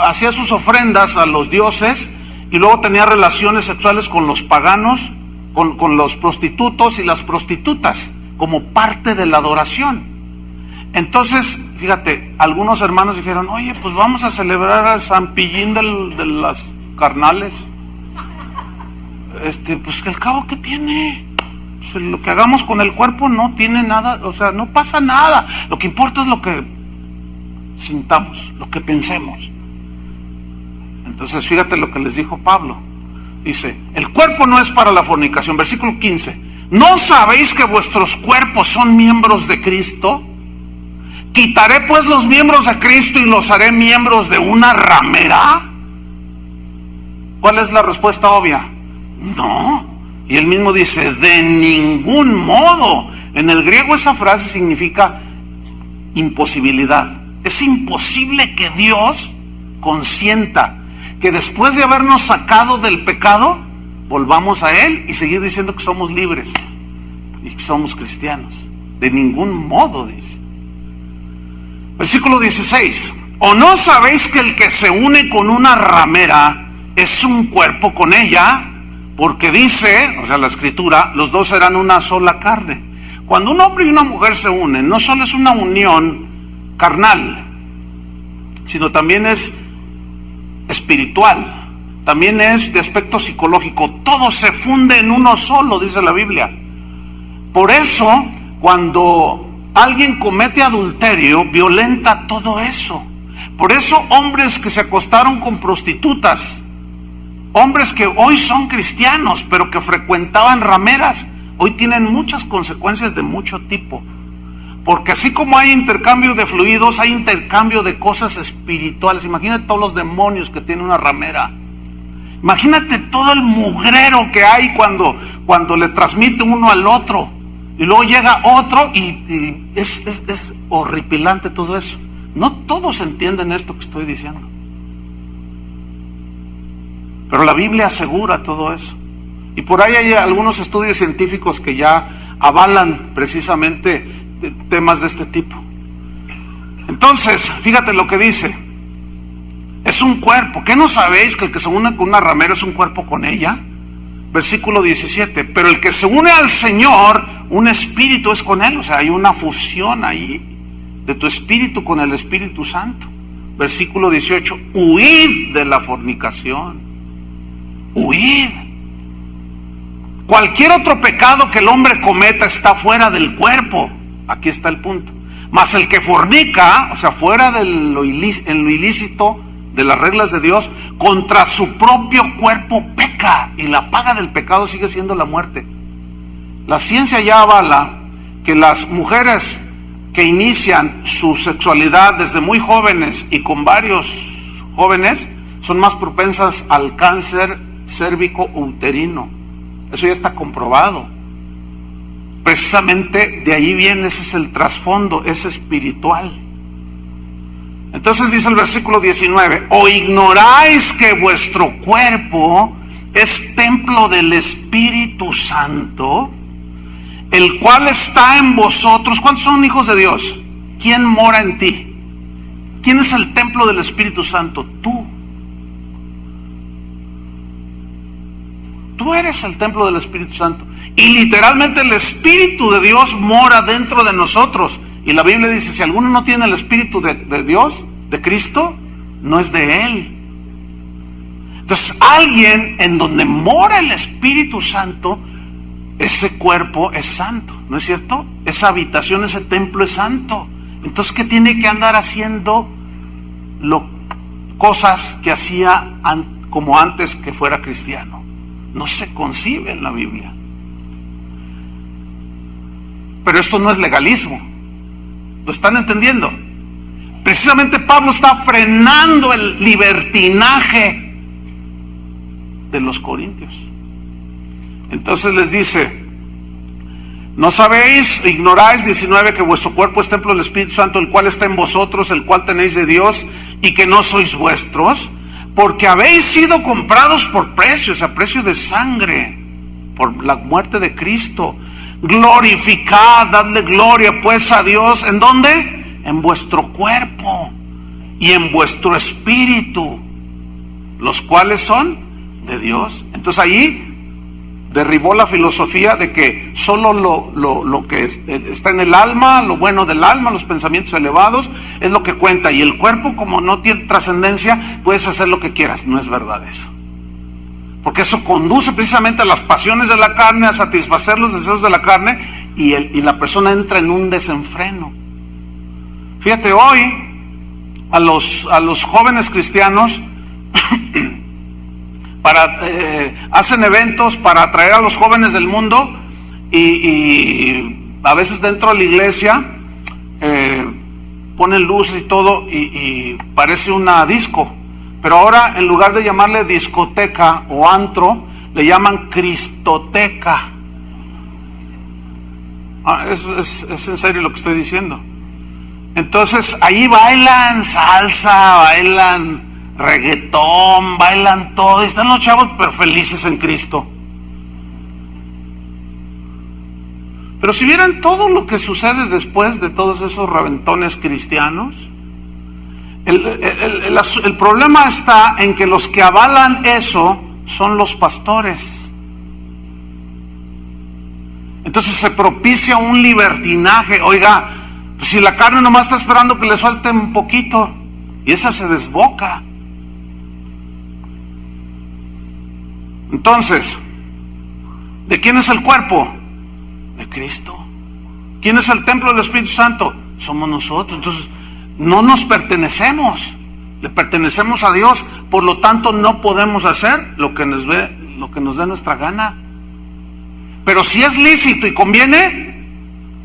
hacía sus ofrendas a los dioses y luego tenía relaciones sexuales con los paganos, con los prostitutos y las prostitutas, como parte de la adoración. Entonces, fíjate, algunos hermanos dijeron, oye, pues vamos a celebrar al San Pillín de las carnales. Pues que al cabo, ¿qué tiene? Pues lo que hagamos con el cuerpo no tiene nada, o sea, no pasa nada. Lo que importa es lo que sintamos, lo que pensemos. Entonces, fíjate lo que les dijo Pablo. Dice, el cuerpo no es para la fornicación. Versículo 15. ¿No sabéis que vuestros cuerpos son miembros de Cristo? ¿Quitaré pues los miembros de Cristo y los haré miembros de una ramera? ¿Cuál es la respuesta obvia? No. Y él mismo dice, de ningún modo. En el griego esa frase significa imposibilidad. Es imposible que Dios consienta que después de habernos sacado del pecado, volvamos a Él y seguir diciendo que somos libres y que somos cristianos. De ningún modo, dice. Versículo 16. ¿O no sabéis que el que se une con una ramera es un cuerpo con ella? Porque dice, o sea, la escritura, los dos serán una sola carne. Cuando un hombre y una mujer se unen, no solo es una unión carnal, sino también es espiritual, también es de aspecto psicológico. Todo se funde en uno solo, dice la Biblia. Por eso, cuando alguien comete adulterio, violenta todo eso. Por eso, hombres que se acostaron con prostitutas, hombres que hoy son cristianos, pero que frecuentaban rameras, hoy tienen muchas consecuencias de mucho tipo. Porque así como hay intercambio de fluidos, hay intercambio de cosas espirituales. Imagínate todos los demonios que tiene una ramera. Imagínate todo el mugrero que hay cuando le transmite uno al otro. Y luego llega otro y es horripilante todo eso. No todos entienden esto que estoy diciendo. Pero la Biblia asegura todo eso. Y por ahí hay algunos estudios científicos que ya avalan precisamente temas de este tipo. Entonces, fíjate lo que dice. Es un cuerpo. ¿Qué no sabéis que el que se une con una ramera es un cuerpo con ella? Versículo 17. Pero el que se une al Señor, un espíritu es con Él. O sea, hay una fusión ahí de tu espíritu con el Espíritu Santo. Versículo 18. Huid de la fornicación. Huid. Cualquier otro pecado que el hombre cometa está fuera del cuerpo. Aquí está el punto. Mas el que fornica, o sea, fuera de en lo ilícito de las reglas de Dios, contra su propio cuerpo peca, y la paga del pecado sigue siendo la muerte. La ciencia ya avala que las mujeres que inician su sexualidad desde muy jóvenes y con varios jóvenes son más propensas al cáncer cérvico-uterino. Eso ya está comprobado. Precisamente de ahí viene, ese es el trasfondo, es espiritual. Entonces dice el versículo 19, ¿o ignoráis que vuestro cuerpo es templo del Espíritu Santo, el cual está en vosotros. ¿Cuántos son hijos de Dios? ¿Quién mora en ti? ¿Quién es el templo del Espíritu Santo? Tú. Tú eres el templo del Espíritu Santo. Y literalmente el Espíritu de Dios mora dentro de nosotros. Y la Biblia dice, si alguno no tiene el Espíritu de Dios, de Cristo, no es de Él. Entonces, alguien en donde mora el Espíritu Santo, ese cuerpo es santo, ¿no es cierto? Esa habitación, ese templo es santo. Entonces, ¿qué tiene que andar haciendo? Cosas que hacía como antes que fuera cristiano. No se concibe en la Biblia. Pero esto no es legalismo. ¿Lo están entendiendo? Precisamente Pablo está frenando el libertinaje de los corintios. Entonces les dice, ¿no sabéis, ignoráis, 19, que vuestro cuerpo es templo del Espíritu Santo, el cual está en vosotros, el cual tenéis de Dios, y que no sois vuestros? Porque habéis sido comprados por precio, o sea, precio de sangre, por la muerte de Cristo. Glorificad, dadle gloria pues a Dios. ¿En dónde? En vuestro cuerpo y en vuestro espíritu, los cuales son de Dios. Entonces ahí derribó la filosofía de que solo lo que está en el alma, lo bueno del alma, los pensamientos elevados, es lo que cuenta. Y el cuerpo, como no tiene trascendencia, puedes hacer lo que quieras. No es verdad eso. Porque eso conduce precisamente a las pasiones de la carne, a satisfacer los deseos de la carne, y la persona entra en un desenfreno. Fíjate, hoy a los jóvenes cristianos hacen eventos para atraer a los jóvenes del mundo, y a veces dentro de la iglesia ponen luces y todo, y parece una disco. Pero ahora, en lugar de llamarle discoteca o antro, le llaman cristoteca. Es en serio lo que estoy diciendo. Entonces, ahí bailan salsa, bailan reggaetón, bailan todo. Y están los chavos pero felices en Cristo. Pero si vieran todo lo que sucede después de todos esos reventones cristianos, el problema está en que los que avalan eso son los pastores. Entonces se propicia un libertinaje. Oiga, pues si la carne nomás está esperando que le suelten un poquito, y esa se desboca. Entonces, ¿de quién es el cuerpo? De Cristo. ¿Quién es el templo del Espíritu Santo? Somos nosotros. Entonces, no nos pertenecemos, le pertenecemos a Dios. Por lo tanto, no podemos hacer lo que nos dé nuestra gana. Pero si es lícito y conviene,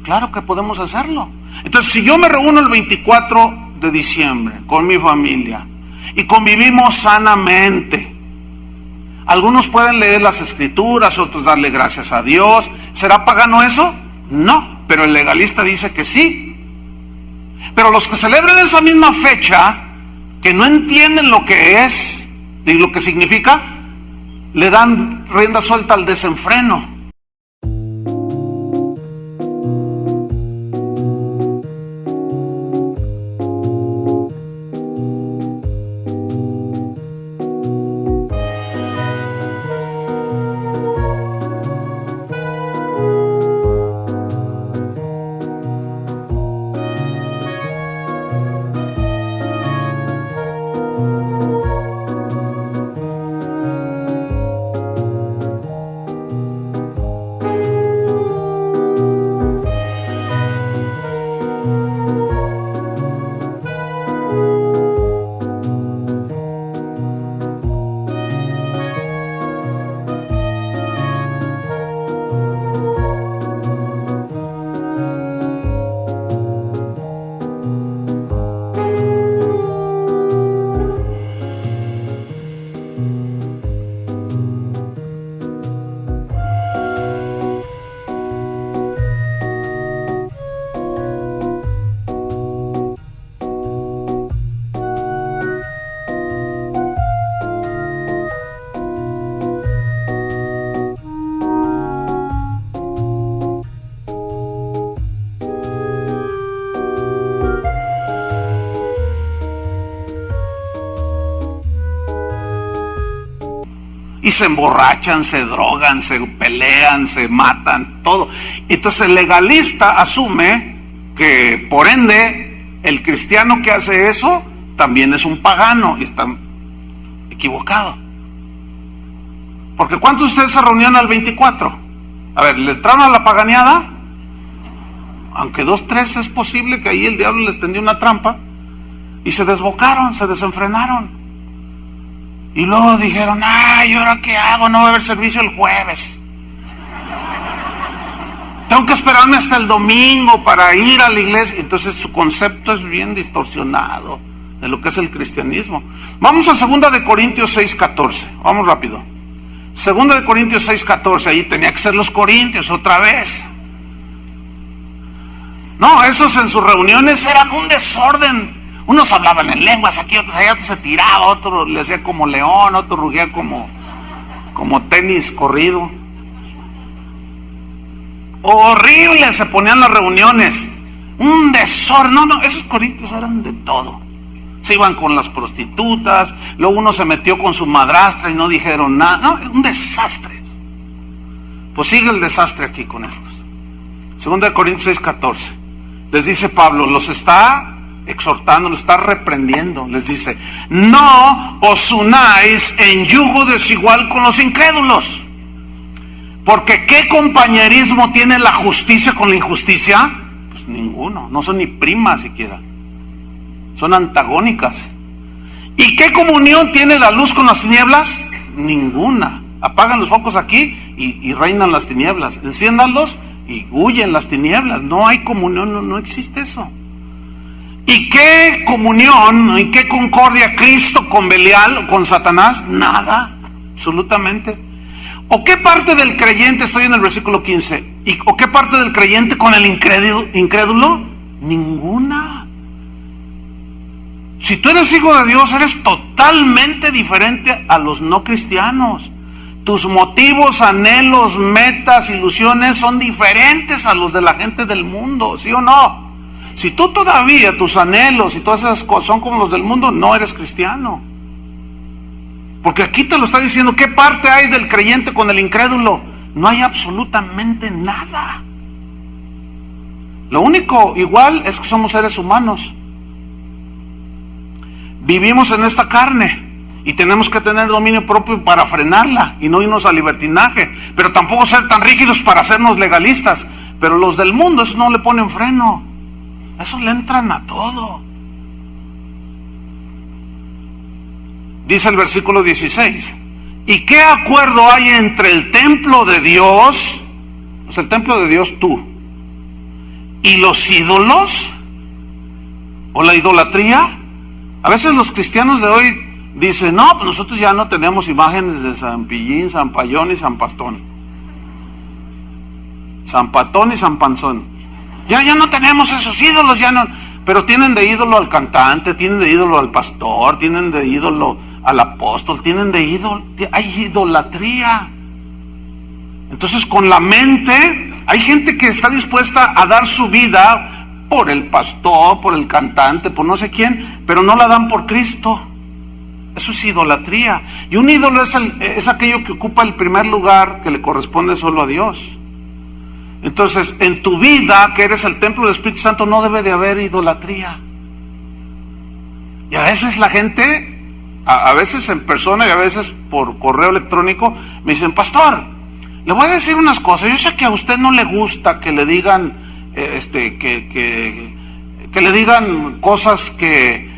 claro que podemos hacerlo. Entonces, si yo me reúno el 24 de diciembre con mi familia y convivimos sanamente, algunos pueden leer las escrituras, otros darle gracias a Dios. ¿Será pagano eso? No, pero el legalista dice que sí. Pero los que celebran esa misma fecha, que no entienden lo que es y lo que significa, le dan rienda suelta al desenfreno. Y se emborrachan, se drogan, se pelean, se matan, todo. Entonces el legalista asume que por ende el cristiano que hace eso también es un pagano, y está equivocado. Porque ¿cuántos de ustedes se reunían al 24? A ver, ¿le entraron a la paganeada? Aunque 2, 3 es posible que ahí el diablo les tendió una trampa, y se desbocaron, se desenfrenaron. Y luego dijeron, ay, ¿y ahora qué hago? No va a haber servicio el jueves. Tengo que esperarme hasta el domingo para ir a la iglesia. Entonces su concepto es bien distorsionado de lo que es el cristianismo. Vamos a 2 de Corintios 6:14. Vamos rápido. 2 de Corintios 6:14. Ahí tenía que ser los corintios otra vez. No, esos en sus reuniones eran un desorden. Unos hablaban en lenguas, aquí otros allá, otro se tiraba, otro le hacía como león, otro rugía como tenis corrido. Horrible se ponían las reuniones. Un desorden. No, esos corintios eran de todo. Se iban con las prostitutas, luego uno se metió con su madrastra y no dijeron nada. No, un desastre. Pues sigue el desastre aquí con estos. 2 de Corintios 6:14. Les dice Pablo, los está exhortando, los está reprendiendo. Les dice, no os unáis en yugo desigual con los incrédulos. Porque ¿qué compañerismo tiene la justicia con la injusticia? Pues ninguno, no son ni primas siquiera. Son antagónicas. ¿Y qué comunión tiene la luz con las tinieblas? Ninguna. Apagan los focos aquí y reinan las tinieblas. Enciéndanlos y huyen las tinieblas. No hay comunión, no existe eso. ¿Y qué comunión y qué concordia Cristo con Belial o con Satanás? Nada, absolutamente. ¿O qué parte del creyente, estoy en el versículo 15, o qué parte del creyente con el incrédulo? Ninguna. Si tú eres hijo de Dios, eres totalmente diferente a los no cristianos. Tus motivos, anhelos, metas, ilusiones son diferentes a los de la gente del mundo, ¿sí o no? Si tú todavía, tus anhelos y todas esas cosas son como los del mundo, no eres cristiano. Porque aquí te lo está diciendo, ¿qué parte hay del creyente con el incrédulo? No hay absolutamente nada. Lo único igual es que somos seres humanos. Vivimos en esta carne y tenemos que tener dominio propio para frenarla y no irnos al libertinaje, pero tampoco ser tan rígidos para hacernos legalistas. Pero los del mundo, eso no le ponen freno, eso le entran a todo. Dice el versículo 16, ¿y qué acuerdo hay entre el templo de Dios, o sea, el templo de Dios tú, y los ídolos o la idolatría? A veces los cristianos de hoy dicen, no, pues nosotros ya no tenemos imágenes de San Pillín, San Payón y San Pastón, San Patón y San Panzón. Ya no tenemos esos ídolos, ya no. Pero tienen de ídolo al cantante, tienen de ídolo al pastor, tienen de ídolo al apóstol, tienen de ídolo, hay idolatría. Entonces con la mente, hay gente que está dispuesta a dar su vida por el pastor, por el cantante, por no sé quién, pero no la dan por Cristo. Eso es idolatría. Y un ídolo es aquello que ocupa el primer lugar que le corresponde solo a Dios. Entonces, en tu vida, que eres el templo del Espíritu Santo, no debe de haber idolatría. Y a veces la gente, a veces en persona y a veces por correo electrónico, me dicen, pastor, le voy a decir unas cosas. Yo sé que a usted no le gusta que le digan, que le digan cosas que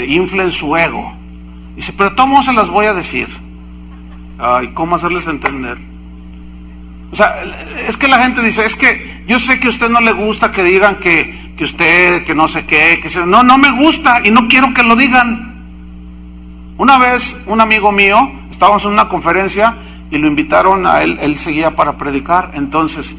inflen su ego. Dice, pero ¿cómo se las voy a decir? Ay, ¿cómo hacerles entender? O sea, es que la gente dice, es que yo sé que a usted no le gusta que digan que usted, que no sé qué, no me gusta y no quiero que lo digan. Una vez, un amigo mío, estábamos en una conferencia y lo invitaron a él seguía para predicar. Entonces,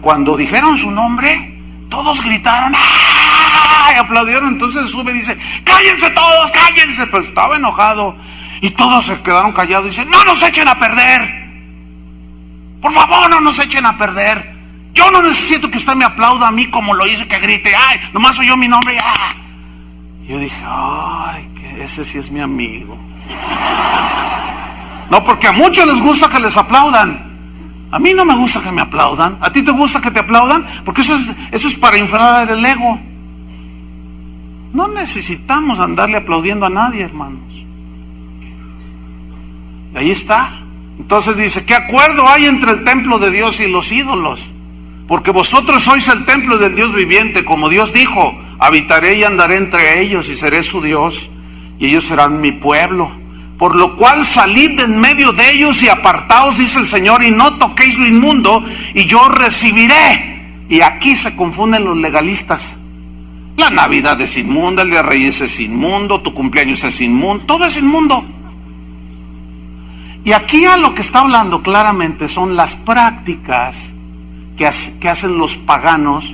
cuando dijeron su nombre, todos gritaron, ¡ah! Y aplaudieron. Entonces sube y dice, ¡cállense todos, cállense! Pero estaba enojado y todos se quedaron callados y dicen, ¡no nos echen a perder! Por favor, no nos echen a perder. Yo no necesito que usted me aplauda a mí como lo hice, que grite, ¡ay! Nomás oyó mi nombre, ¡ah! Yo dije, ¡ay! Que ese sí es mi amigo. No, porque a muchos les gusta que les aplaudan. A mí no me gusta que me aplaudan. ¿A ti te gusta que te aplaudan? Porque eso es para inflar el ego. No necesitamos andarle aplaudiendo a nadie, hermanos. Y ahí está. Entonces dice, ¿qué acuerdo hay entre el templo de Dios y los ídolos? Porque vosotros sois el templo del Dios viviente, como Dios dijo, habitaré y andaré entre ellos y seré su Dios, y ellos serán mi pueblo. Por lo cual salid de en medio de ellos y apartaos, dice el Señor, y no toquéis lo inmundo, y yo os recibiré. Y aquí se confunden los legalistas. La Navidad es inmunda, el Día de Reyes es inmundo, tu cumpleaños es inmundo, todo es inmundo. Y aquí a lo que está hablando claramente son las prácticas que hacen los paganos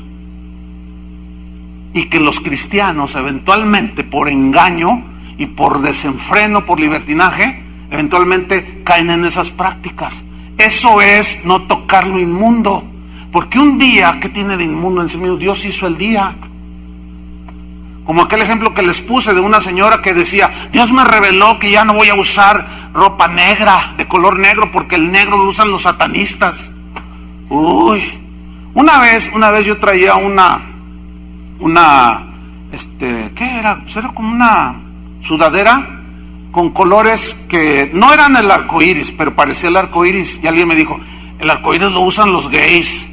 y que los cristianos eventualmente por engaño y por desenfreno, por libertinaje, eventualmente caen en esas prácticas. Eso es no tocar lo inmundo, porque un día, ¿qué tiene de inmundo en sí mismo? Dios hizo el día. Como aquel ejemplo que les puse de una señora que decía, Dios me reveló que ya no voy a usar ropa negra, de color negro, porque el negro lo usan los satanistas. Uy, una vez yo traía ¿qué era? Pues era como una sudadera con colores que no eran el arco iris, pero parecía el arco iris. Y alguien me dijo, el arco iris lo usan los gays.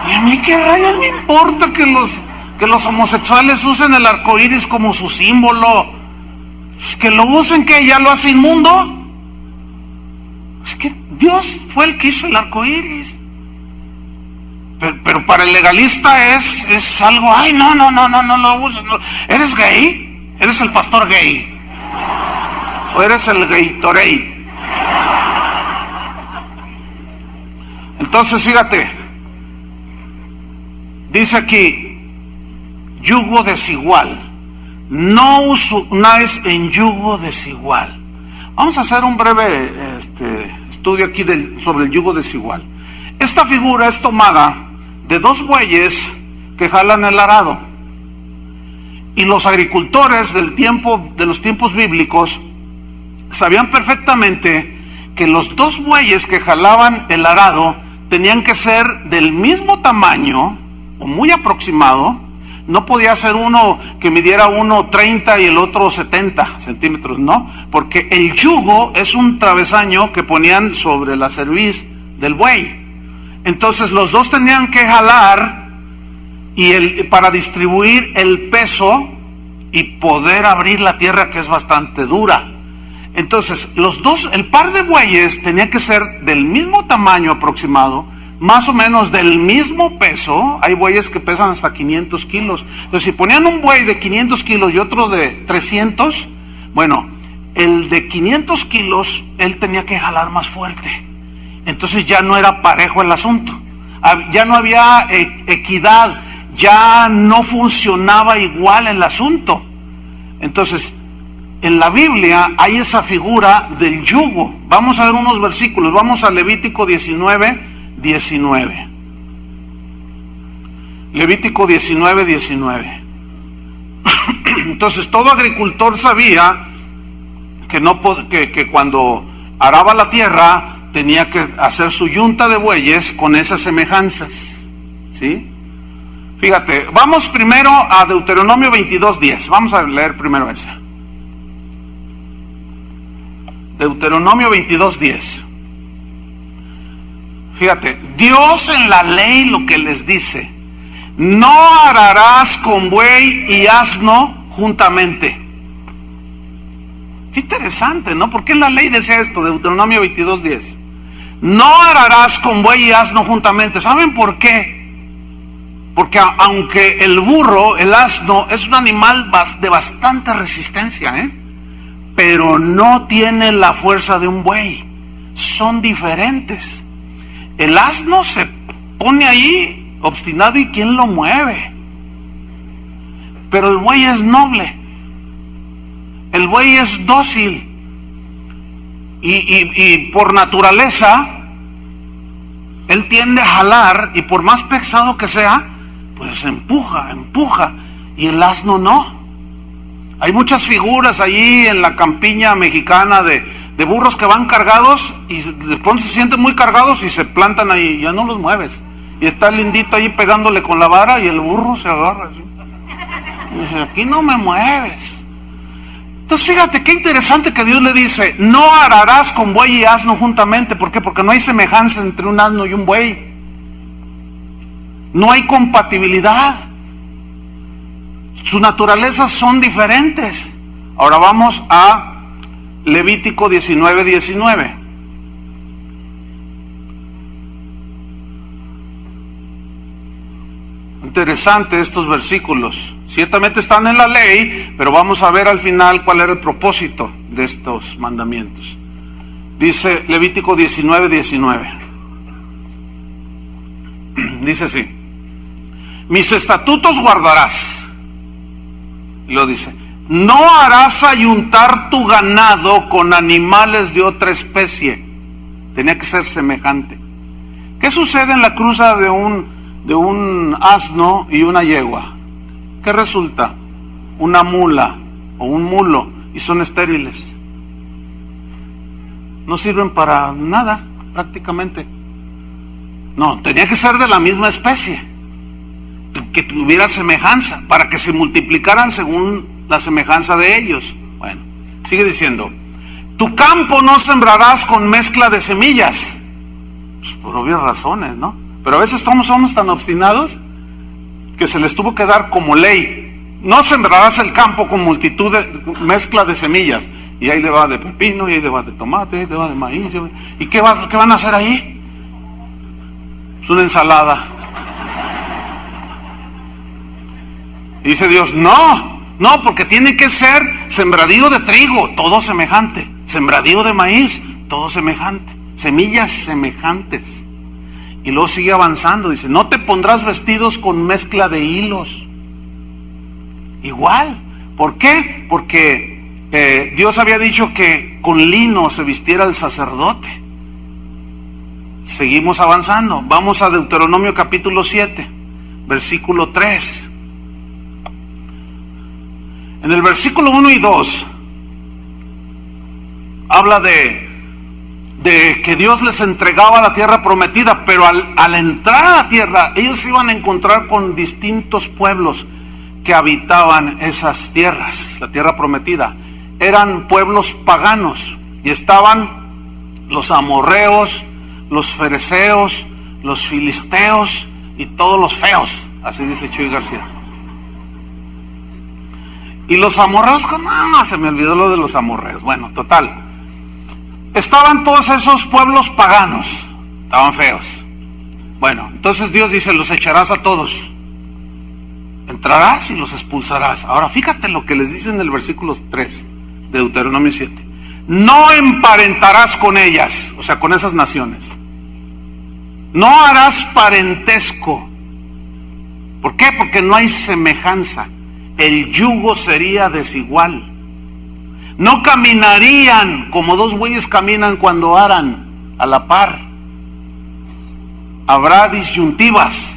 Y a mí qué rayos me importa que los homosexuales usen el arco iris como su símbolo. Pues que lo usen, que ya lo hace inmundo. Es que Dios fue el que hizo el arco iris. Pero para el legalista es algo, ay, no lo uses. No. ¿Eres gay? ¿Eres el pastor gay? ¿O eres el Gatorade? Entonces, fíjate, dice aquí, yugo desigual. No unáis en yugo desigual. Vamos a hacer un breve estudio aquí sobre el yugo desigual. Esta figura es tomada de dos bueyes que jalan el arado. Y los agricultores de los tiempos bíblicos sabían perfectamente que los dos bueyes que jalaban el arado tenían que ser del mismo tamaño o muy aproximado. No podía ser uno que midiera 1,30 y el otro 70 centímetros, no, porque el yugo es un travesaño que ponían sobre la cerviz del buey. Entonces los dos tenían que jalar para distribuir el peso y poder abrir la tierra, que es bastante dura. Entonces el par de bueyes tenía que ser del mismo tamaño aproximado, más o menos del mismo peso. Hay bueyes que pesan hasta 500 kilos. Entonces si ponían un buey de 500 kilos y otro de 300, bueno, el de 500 kilos, él tenía que jalar más fuerte. Entonces ya no era parejo el asunto, ya no había equidad, ya no funcionaba igual el asunto. Entonces, en la Biblia hay esa figura del yugo. Vamos a ver unos versículos, vamos a Levítico 19:19. Levítico 19:19. Entonces, todo agricultor sabía que cuando araba la tierra tenía que hacer su yunta de bueyes con esas semejanzas, ¿sí? Fíjate, vamos primero a Deuteronomio 22:10. Vamos a leer primero ese. Deuteronomio 22:10. Fíjate, Dios en la ley lo que les dice: no ararás con buey y asno juntamente. Qué interesante, ¿no? ¿Por qué la ley decía esto? Deuteronomio 22:10. No ararás con buey y asno juntamente. ¿Saben por qué? Porque aunque el burro, el asno, es un animal de bastante resistencia, pero no tiene la fuerza de un buey. Son diferentes. El asno se pone ahí obstinado y ¿quién lo mueve? Pero el buey es noble. El buey es dócil. Y por naturaleza él tiende a jalar, y por más pesado que sea, pues empuja, y el asno no. Hay muchas figuras allí en la campiña mexicana de de burros que van cargados y de pronto se sienten muy cargados y se plantan ahí, ya no los mueves. Y está el lindito ahí pegándole con la vara y el burro se agarra así. Y dice, aquí no me mueves. Entonces fíjate qué interesante que Dios le dice, no ararás con buey y asno juntamente. ¿Por qué? Porque no hay semejanza entre un asno y un buey. No hay compatibilidad. Sus naturalezas son diferentes. Ahora vamos a Levítico 19:19. Interesante estos versículos. Ciertamente están en la ley, pero vamos a ver al final cuál era el propósito de estos mandamientos. Dice Levítico 19:19. Dice así: mis estatutos guardarás. Y lo dice: no harás ayuntar tu ganado con animales de otra especie. Tenía que ser semejante. ¿Qué sucede en la cruza de un asno y una yegua? ¿Qué resulta? Una mula o un mulo, y son estériles. No sirven para nada, prácticamente. No, tenía que ser de la misma especie, que tuviera semejanza, para que se multiplicaran según la semejanza de ellos. Bueno, sigue diciendo: tu campo no sembrarás con mezcla de semillas. Pues por obvias razones, ¿no? Pero a veces somos tan obstinados que se les tuvo que dar como ley: no sembrarás el campo con multitud de mezcla de semillas. Y ahí le va de pepino, y ahí le va de tomate, y ahí le va de maíz. ¿Y qué van a hacer ahí? Es una ensalada. Y dice Dios, no, porque tiene que ser sembradío de trigo, todo semejante. Sembradío de maíz, todo semejante. Semillas semejantes. Y luego sigue avanzando, dice, no te pondrás vestidos con mezcla de hilos. Igual. ¿Por qué? Porque Dios había dicho que con lino se vistiera el sacerdote. Seguimos avanzando. Vamos a Deuteronomio capítulo 7, versículo 3. En el versículo 1 y 2 habla de que Dios les entregaba la tierra prometida, pero al entrar a la tierra, ellos se iban a encontrar con distintos pueblos que habitaban esas tierras, la tierra prometida. Eran pueblos paganos, y estaban los amorreos, los fereceos, los filisteos y todos los feos, así dice Chuy García. Y los amorreos, no, se me olvidó lo de los amorreos. Bueno, total. Estaban todos esos pueblos paganos, estaban feos. Bueno, entonces Dios dice, los echarás a todos. Entrarás y los expulsarás. Ahora fíjate lo que les dice en el versículo 3 de Deuteronomio 7. No emparentarás con ellas, o sea, con esas naciones. No harás parentesco. ¿Por qué? Porque no hay semejanza. El yugo sería desigual. No caminarían como dos bueyes caminan cuando aran a la par. Habrá disyuntivas.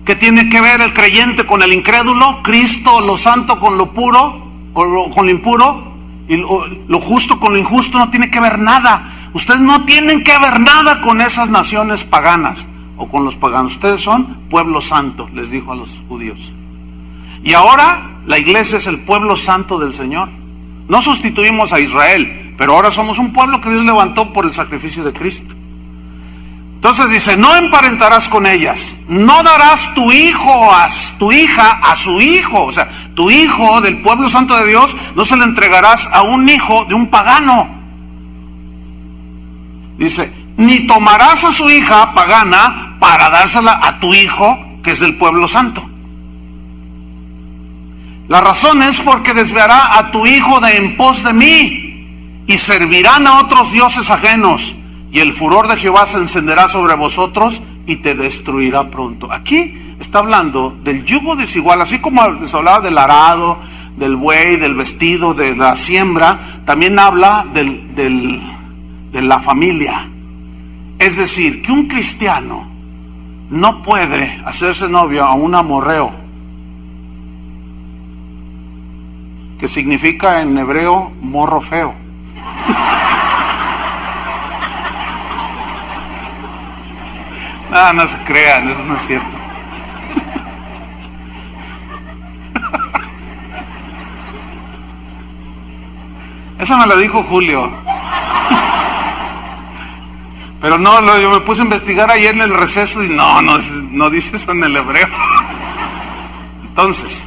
¿Qué tiene que ver el creyente con el incrédulo? Cristo, lo santo con lo puro o con lo impuro, y lo justo con lo injusto. No tiene que ver nada. Ustedes no tienen que ver nada con esas naciones paganas o con los paganos. Ustedes son pueblo santo, les dijo a los judíos. Y ahora la iglesia es el pueblo santo del Señor. No sustituimos a Israel, pero ahora somos un pueblo que Dios levantó por el sacrificio de Cristo. Entonces dice, no emparentarás con ellas, no darás tu hija a su hijo. O sea, tu hijo del pueblo santo de Dios no se le entregarás a un hijo de un pagano. Dice, ni tomarás a su hija pagana para dársela a tu hijo que es del pueblo santo. La razón es porque desviará a tu hijo de en pos de mí, y servirán a otros dioses ajenos, y el furor de Jehová se encenderá sobre vosotros y te destruirá pronto. Aquí está hablando del yugo desigual, así como les hablaba del arado, del buey, del vestido, de la siembra, también habla de la familia. Es decir, que un cristiano no puede hacerse novio a un amorreo, que significa en hebreo morro feo. Ah, no se crean, eso no es cierto. Esa me la dijo Julio. Pero no, yo me puse a investigar ayer en el receso y no dice eso en el hebreo. Entonces,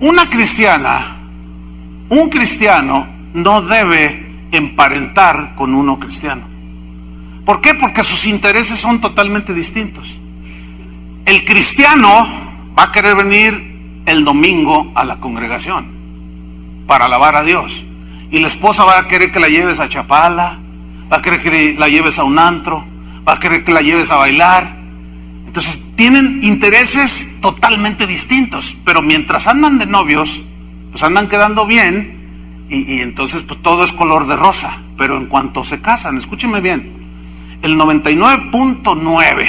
una cristiana, un cristiano no debe emparentar con uno cristiano. ¿Por qué? Porque sus intereses son totalmente distintos. El cristiano va a querer venir el domingo a la congregación para alabar a Dios, y la esposa va a querer que la lleves a Chapala, va a querer que la lleves a un antro, va a querer que la lleves a bailar. Entonces tienen intereses totalmente distintos, pero mientras andan de novios, pues andan quedando bien, y entonces pues todo es color de rosa. Pero en cuanto se casan, escúcheme bien, el 99.9,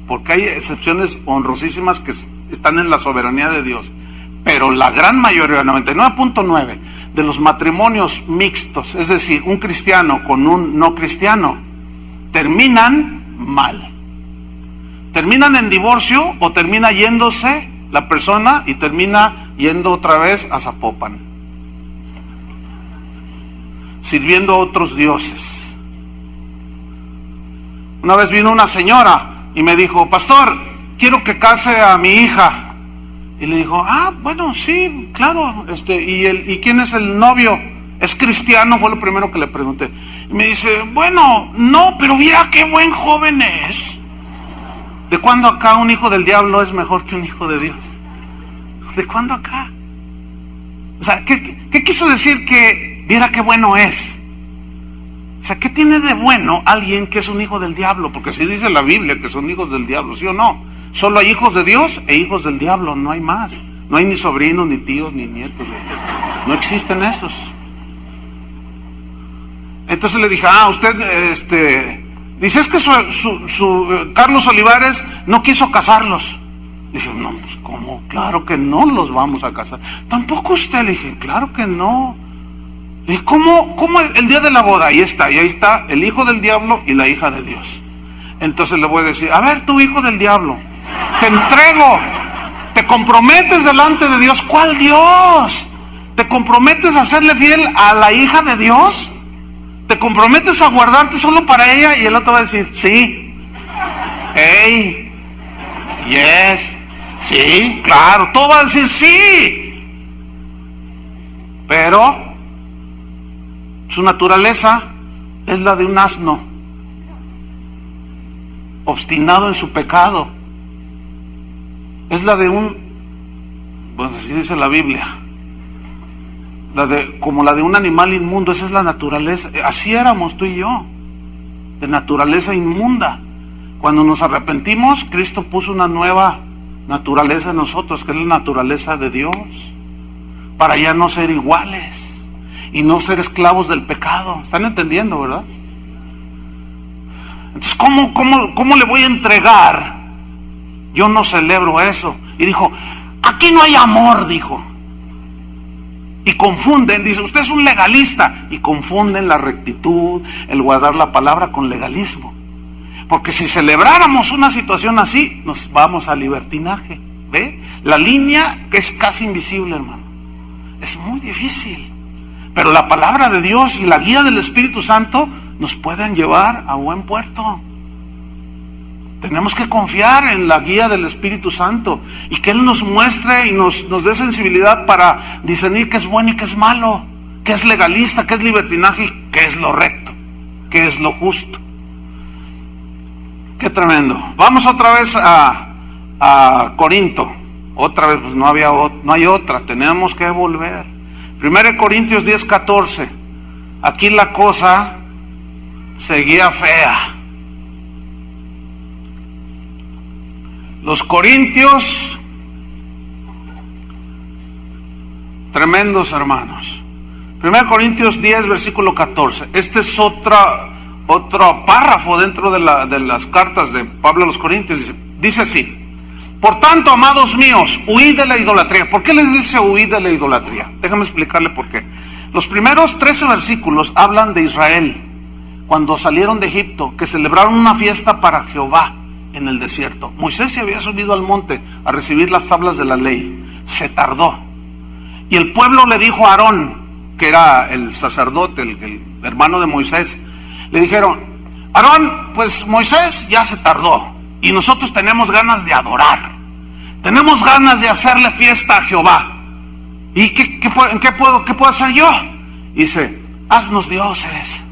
porque hay excepciones honrosísimas que están en la soberanía de Dios, pero la gran mayoría, el 99.9 de los matrimonios mixtos, es decir, un cristiano con un no cristiano, terminan mal. Terminan en divorcio, o termina yéndose la persona y termina yendo otra vez a Zapopan, sirviendo a otros dioses. Una vez vino una señora y me dijo: pastor, quiero que case a mi hija. Y le dijo: bueno, sí, claro. ¿Y quién es el novio? ¿Es cristiano? Fue lo primero que le pregunté. Y me dice: bueno, no, pero mira qué buen joven es. ¿De cuándo acá un hijo del diablo es mejor que un hijo de Dios? ¿De cuándo acá? O sea, ¿qué quiso decir que viera qué bueno es? O sea, ¿qué tiene de bueno alguien que es un hijo del diablo? Porque si dice la Biblia que son hijos del diablo, ¿sí o no? Solo hay hijos de Dios e hijos del diablo, no hay más. No hay ni sobrinos, ni tíos, ni nietos. No existen esos. Entonces le dije: usted, dice, es que su Carlos Olivares no quiso casarlos. Le dije: no, pues ¿cómo? Claro que no los vamos a casar. Tampoco usted. Le dije: claro que no. Le dije: ¿cómo el día de la boda? Ahí está el hijo del diablo y la hija de Dios. Entonces le voy a decir: a ver, tú, hijo del diablo, te entrego, te comprometes delante de Dios. ¿Cuál Dios? ¿Te comprometes a serle fiel a la hija de Dios? ¿Te comprometes a guardarte solo para ella? Y el otro va a decir: sí. Hey, yes, sí, claro. Todo va a decir sí. Pero su naturaleza es la de un asno, obstinado en su pecado. Es la de así dice la Biblia, como la de un animal inmundo. Esa es la naturaleza. Así éramos tú y yo, de naturaleza inmunda. Cuando nos arrepentimos, Cristo puso una nueva naturaleza en nosotros, que es la naturaleza de Dios, para ya no ser iguales y no ser esclavos del pecado. ¿Están entendiendo, verdad? Entonces, ¿cómo le voy a entregar? Yo no celebro eso. Y dijo: aquí no hay amor, dijo. Y confunden, dice: usted es un legalista. Y confunden la rectitud, el guardar la palabra, con legalismo. Porque si celebráramos una situación así, nos vamos al libertinaje. ¿Ve? La línea que es casi invisible, hermano. Es muy difícil. Pero la palabra de Dios y la guía del Espíritu Santo nos pueden llevar a buen puerto. Tenemos que confiar en la guía del Espíritu Santo y que Él nos muestre y nos dé sensibilidad para discernir qué es bueno y qué es malo, qué es legalista, qué es libertinaje y qué es lo recto, qué es lo justo. Qué tremendo. Vamos otra vez a Corinto. Otra vez, pues no hay otra, tenemos que volver. 1 Corintios 10:14. Aquí la cosa seguía fea. Los corintios, tremendos hermanos. 1 Corintios 10, versículo 14. Este es otro párrafo dentro de las cartas de Pablo a los Corintios. Dice así: por tanto, amados míos, huid de la idolatría. ¿Por qué les dice huid de la idolatría? Déjame explicarle por qué. Los primeros 13 versículos hablan de Israel cuando salieron de Egipto, que celebraron una fiesta para Jehová en el desierto. Moisés se había subido al monte a recibir las tablas de la ley. Se tardó. Y el pueblo le dijo a Aarón, que era el sacerdote, el hermano de Moisés, le dijeron: Aarón, pues Moisés ya se tardó y nosotros tenemos ganas de adorar, tenemos ganas de hacerle fiesta a Jehová. ¿Y qué puedo hacer yo? Dice: haznos dioses,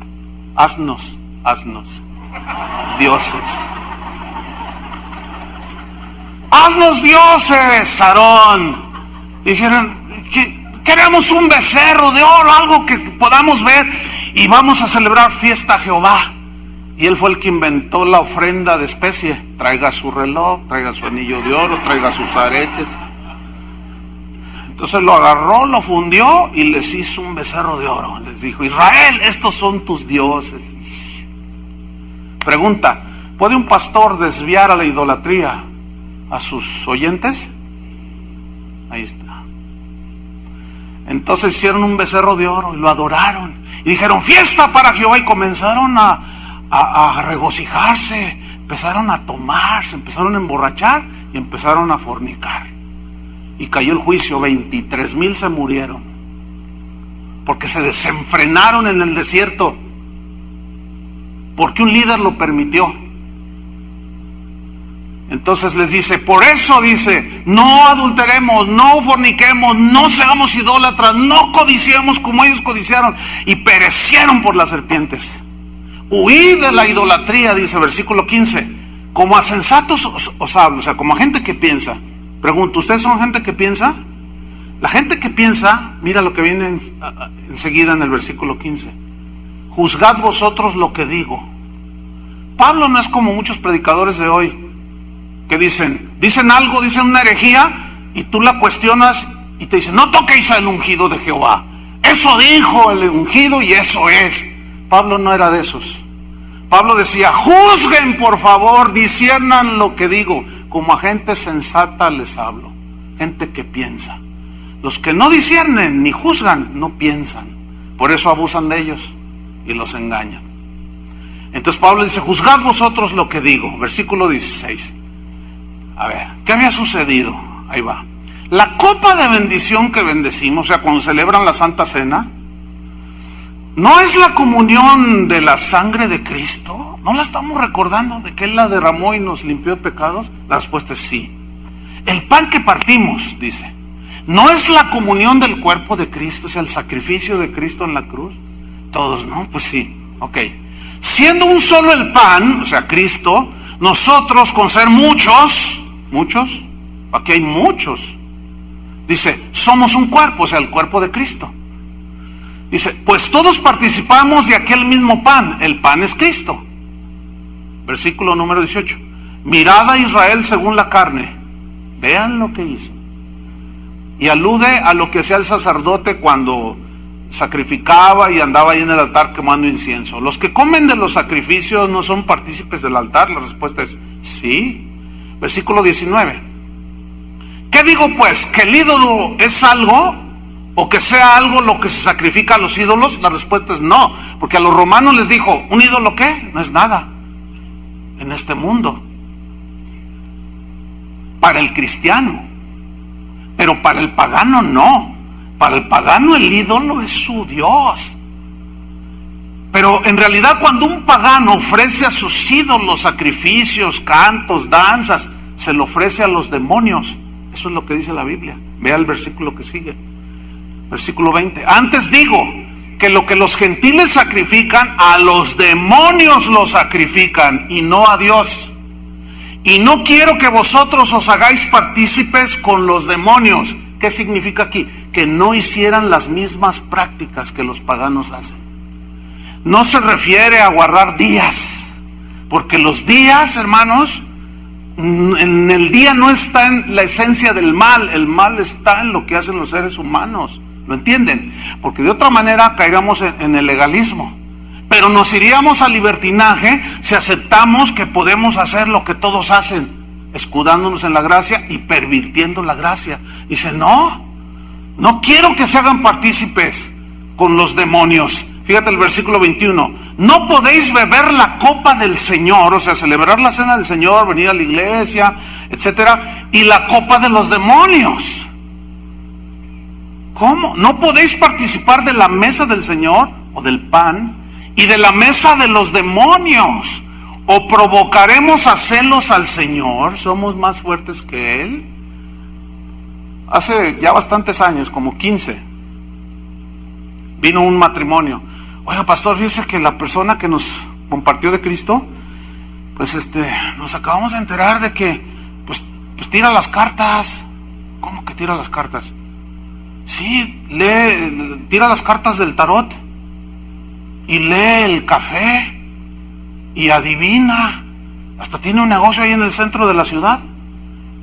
haznos dioses. Haznos dioses, Aarón. Dijeron: queremos un becerro de oro, algo que podamos ver, y vamos a celebrar fiesta a Jehová. Y él fue el que inventó la ofrenda de especie. Traiga su reloj, traiga su anillo de oro, traiga sus aretes. Entonces lo agarró, lo fundió y les hizo un becerro de oro. Les dijo: Israel, estos son tus dioses. Pregunta: ¿puede un pastor desviar a la idolatría a sus oyentes? Ahí está. Entonces hicieron un becerro de oro y lo adoraron. Y dijeron: fiesta para Jehová. Y comenzaron a regocijarse. Empezaron a tomar, se empezaron a emborrachar y empezaron a fornicar. Y cayó el juicio, 23,000 se murieron. Porque se desenfrenaron en el desierto. Porque un líder lo permitió. Entonces les dice: por eso dice, no adulteremos, no forniquemos, no seamos idólatras, no codiciemos como ellos codiciaron y perecieron por las serpientes. Huid de la idolatría, dice versículo 15. Como a sensatos os hablo, o sea, como a gente que piensa. Pregunto, ¿ustedes son gente que piensa? La gente que piensa, mira lo que viene enseguida en el versículo 15. Juzgad vosotros lo que digo. Pablo no es como muchos predicadores de hoy, que dicen algo, dicen una herejía, y tú la cuestionas y te dicen: no toquéis al ungido de Jehová. Eso dijo el ungido y eso es. Pablo no era de esos. Pablo decía: juzguen por favor, disciernan lo que digo. Como a gente sensata les hablo, gente que piensa. Los que no disciernen ni juzgan, no piensan. Por eso abusan de ellos y los engañan. Entonces Pablo dice: juzgad vosotros lo que digo. Versículo 16. A ver, ¿qué había sucedido? Ahí va. La copa de bendición que bendecimos, o sea, cuando celebran la Santa Cena, ¿no es la comunión de la sangre de Cristo? ¿No la estamos recordando de que Él la derramó y nos limpió de pecados? La respuesta es sí. El pan que partimos, dice, ¿no es la comunión del cuerpo de Cristo? O sea, el sacrificio de Cristo en la cruz. Todos, ¿no? Pues sí, ok. Siendo un solo el pan, o sea, Cristo, nosotros con ser muchos, aquí hay muchos, dice, somos un cuerpo, o sea, el cuerpo de Cristo. Dice, pues todos participamos de aquel mismo pan, el pan es Cristo. Versículo número 18. Mirad a Israel según la carne, vean lo que hizo. Y alude a lo que hacía el sacerdote cuando sacrificaba y andaba ahí en el altar quemando incienso. ¿Los que comen de los sacrificios no son partícipes del altar? La respuesta es sí. Versículo 19. ¿Qué digo pues? ¿Que el ídolo es algo? ¿O que sea algo lo que se sacrifica a los ídolos? La respuesta es no. Porque a los romanos les dijo: ¿un ídolo qué? No es nada en este mundo. Para el cristiano. Pero para el pagano no. Para el pagano el ídolo es su Dios. Pero en realidad cuando un pagano ofrece a sus ídolos sacrificios, cantos, danzas, se lo ofrece a los demonios. Eso es lo que dice la Biblia. Vea el versículo que sigue. Versículo 20. Antes digo que lo que los gentiles sacrifican, a los demonios lo sacrifican y no a Dios. Y no quiero que vosotros os hagáis partícipes con los demonios. ¿Qué significa aquí? Que no hicieran las mismas prácticas que los paganos hacen. No se refiere a guardar días, porque los días, hermanos, en el día no está en la esencia del mal. El mal está en lo que hacen los seres humanos. ¿Lo entienden? Porque de otra manera caeríamos en el legalismo. Pero nos iríamos al libertinaje si aceptamos que podemos hacer lo que todos hacen, escudándonos en la gracia y pervirtiendo la gracia. Dice, no quiero que se hagan partícipes con los demonios. Fíjate el versículo 21. no podéis beber la copa del Señor, o sea, celebrar la cena del Señor, venir a la iglesia, etcétera, y la copa de los demonios. ¿Cómo? ¿No podéis participar de la mesa del Señor o del pan y de la mesa de los demonios? ¿O provocaremos a celos al Señor? ¿Somos más fuertes que Él? Hace ya bastantes años, como 15, vino un matrimonio. Oiga, pastor, fíjese que la persona que nos compartió de Cristo, pues nos acabamos de enterar de que pues tira las cartas. ¿Cómo que tira las cartas? Sí, tira las cartas del tarot y lee el café y adivina. Hasta tiene un negocio ahí en el centro de la ciudad.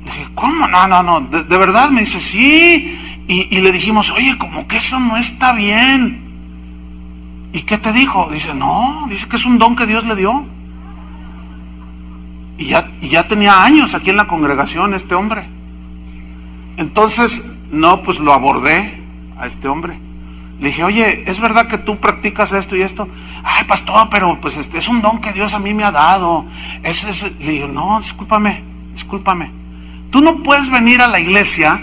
Le dije, ¿cómo? No, de verdad. Me dice, sí. Y le dijimos, oye, como que eso no está bien. ¿Y qué te dijo? Dice, no, dice que es un don que Dios le dio. Y ya tenía años aquí en la congregación este hombre. Entonces, no, pues lo abordé a este hombre. Le dije, oye, ¿es verdad que tú practicas esto y esto? Ay, pastor, pero pues es un don que Dios a mí me ha dado. Le digo, no, discúlpame. Tú no puedes venir a la iglesia,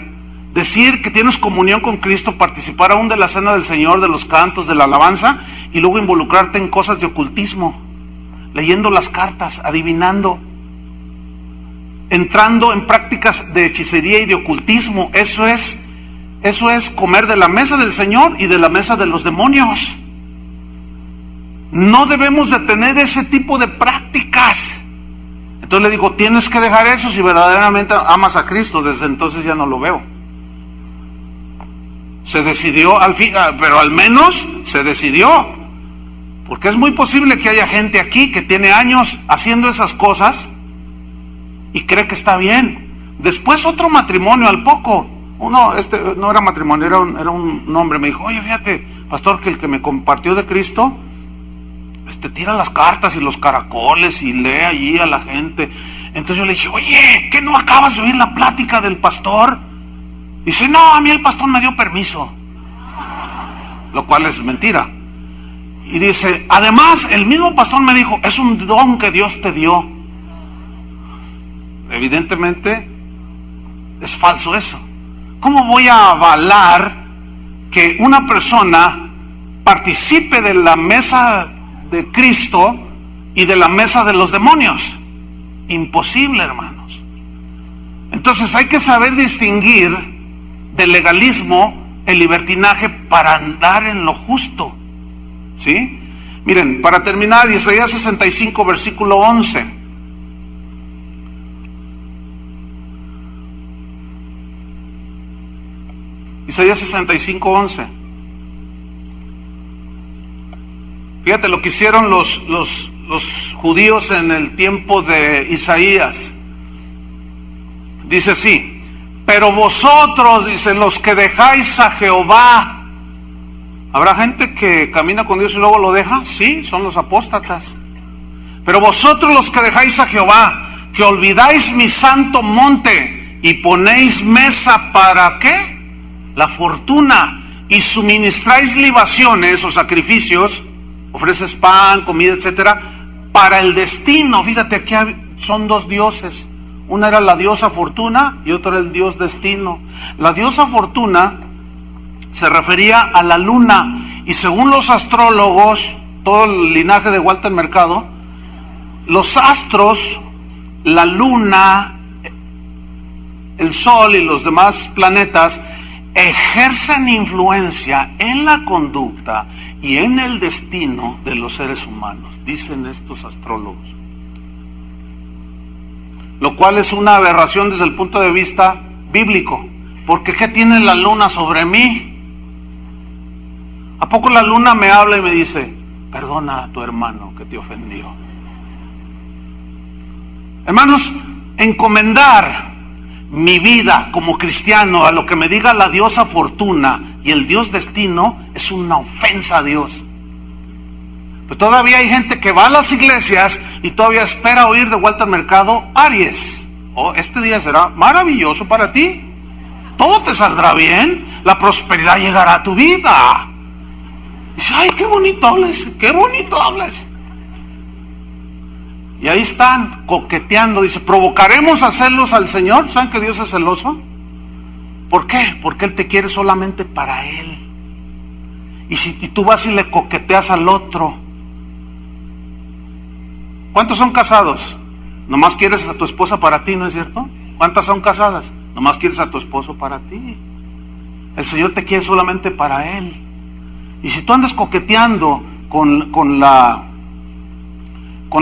decir que tienes comunión con Cristo, participar aún de la cena del Señor, de los cantos, de la alabanza, y luego involucrarte en cosas de ocultismo, leyendo las cartas, adivinando, entrando en prácticas de hechicería y de ocultismo. Eso es comer de la mesa del Señor y de la mesa de los demonios. No debemos de tener ese tipo de prácticas. Entonces le digo, tienes que dejar eso si verdaderamente amas a Cristo. Desde entonces ya no lo veo. Se decidió al fin, pero al menos se decidió. Porque es muy posible que haya gente aquí que tiene años haciendo esas cosas y cree que está bien. Después otro matrimonio al poco, no era matrimonio, era un hombre, me dijo, oye, fíjate, pastor, que el que me compartió de Cristo, tira las cartas y los caracoles y lee allí a la gente. Entonces yo le dije, oye, ¿qué no acabas de oír la plática del pastor? Dice, no, a mí el pastor me dio permiso. Lo cual es mentira. Y dice, además, el mismo pastor me dijo, es un don que Dios te dio. Evidentemente, es falso eso. ¿Cómo voy a avalar que una persona participe de la mesa de Cristo y de la mesa de los demonios? Imposible, hermanos. Entonces hay que saber distinguir del legalismo, el libertinaje, para andar en lo justo. ¿Sí? Miren, para terminar, Isaías 65, versículo 11. Isaías 65, 11. Fíjate lo que hicieron los judíos en el tiempo de Isaías. Dice así, pero vosotros, dicen, los que dejáis a Jehová. ¿Habrá gente que camina con Dios y luego lo deja? Sí, son los apóstatas. Pero vosotros los que dejáis a Jehová, que olvidáis mi santo monte y ponéis mesa para ¿qué? La fortuna, y suministráis libaciones o sacrificios, ofreces pan, comida, etcétera, para el destino. Fíjate, aquí son dos dioses. Una era la diosa Fortuna y otra era el dios Destino. La diosa Fortuna se refería a la luna, y según los astrólogos, todo el linaje de Walter Mercado, los astros, la luna, el sol y los demás planetas ejercen influencia en la conducta y en el destino de los seres humanos, dicen estos astrólogos. Lo cual es una aberración desde el punto de vista bíblico. Porque ¿qué tiene la luna sobre mí? ¿A poco la luna me habla y me dice, perdona a tu hermano que te ofendió? Hermanos, encomendar mi vida como cristiano a lo que me diga la diosa Fortuna y el dios Destino es una ofensa a Dios. Pero todavía hay gente que va a las iglesias y todavía espera oír de Walter Mercado, Aries, este día será maravilloso para ti, todo te saldrá bien, la prosperidad llegará a tu vida. Dice, ay, qué bonito hablas, qué bonito hablas. Y ahí están coqueteando. Dice, ¿provocaremos a celos al Señor? ¿Saben que Dios es celoso? ¿Por qué? Porque Él te quiere solamente para Él. Y tú vas y le coqueteas al otro. ¿Cuántos son casados? Nomás quieres a tu esposa para ti, ¿no es cierto? ¿Cuántas son casadas? Nomás quieres a tu esposo para ti. El Señor te quiere solamente para Él. Y si tú andas coqueteando con la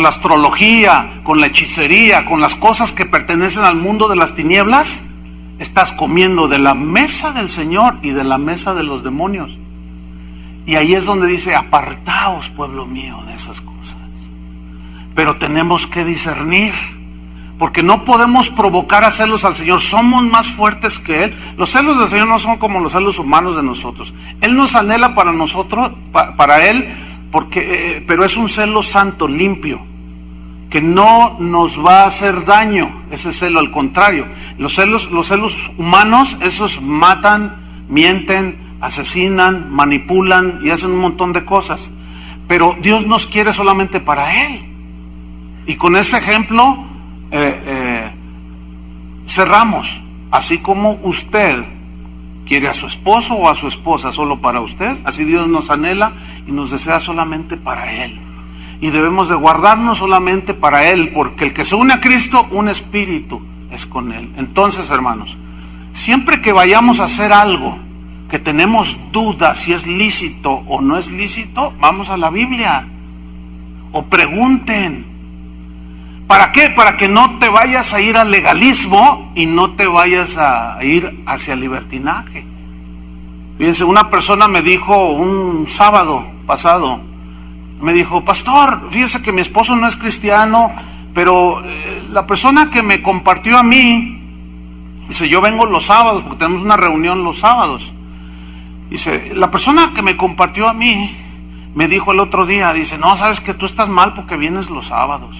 astrología, con la hechicería, con las cosas que pertenecen al mundo de las tinieblas, estás comiendo de la mesa del Señor y de la mesa de los demonios. Y ahí es donde dice, apartaos, pueblo mío, de esas cosas. Pero tenemos que discernir, porque no podemos provocar a celos al Señor. Somos más fuertes que Él. Los celos del Señor no son como los celos humanos de nosotros. Él nos anhela para nosotros, para Él, pero es un celo santo, limpio, que no nos va a hacer daño. Ese celo, al contrario. Los celos humanos, esos matan, mienten, asesinan, manipulan y hacen un montón de cosas. Pero Dios nos quiere solamente para Él. Y con ese ejemplo cerramos. Así como usted quiere a su esposo o a su esposa solo para usted, así Dios nos anhela y nos desea solamente para Él. Y debemos de guardarnos solamente para Él, porque el que se une a Cristo, un espíritu es con Él. Entonces, hermanos, siempre que vayamos a hacer algo que tenemos dudas si es lícito o no es lícito, vamos a la Biblia o pregunten. ¿Para qué? Para que no te vayas a ir al legalismo y no te vayas a ir hacia el libertinaje. Fíjense, una persona me dijo un sábado pasado, me dijo, pastor, fíjese que mi esposo no es cristiano, pero la persona que me compartió a mí, dice, yo vengo los sábados, porque tenemos una reunión los sábados. Dice, la persona que me compartió a mí, me dijo el otro día, dice, no, sabes que tú estás mal porque vienes los sábados.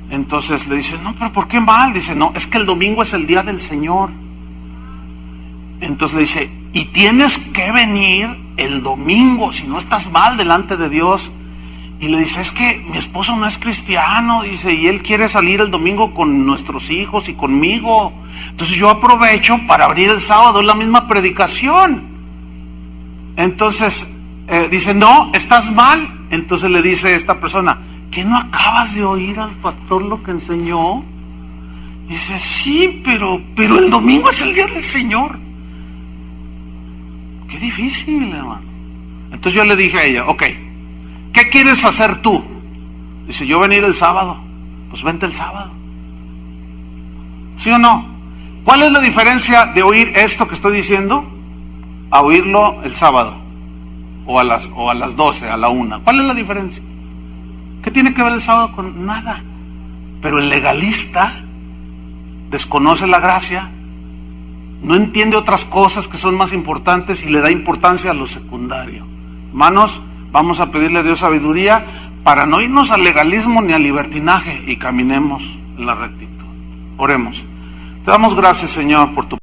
Entonces le dice, no, pero ¿por qué mal? Dice, no, es que el domingo es el día del Señor. Entonces le dice, y tienes que venir el domingo, si no estás mal delante de Dios. Y le dice, es que mi esposo no es cristiano, dice, y él quiere salir el domingo con nuestros hijos y conmigo. Entonces yo aprovecho para abrir el sábado, es la misma predicación. Entonces dice, no, estás mal. Entonces le dice esta persona, ¿qué no acabas de oír al pastor lo que enseñó? Dice, sí, pero el domingo es el día del Señor. Qué difícil, hermano. Entonces yo le dije a ella, ok, ¿qué quieres hacer tú? Dice, yo venir el sábado. Pues vente el sábado. ¿Sí o no? ¿Cuál es la diferencia de oír esto que estoy diciendo a oírlo el sábado? O a las 12, a la 1. ¿Cuál es la diferencia? ¿Qué tiene que ver el sábado con nada? Pero el legalista desconoce la gracia, no entiende otras cosas que son más importantes y le da importancia a lo secundario. Hermanos, vamos a pedirle a Dios sabiduría para no irnos al legalismo ni al libertinaje y caminemos en la rectitud. Oremos. Te damos gracias, Señor, por tu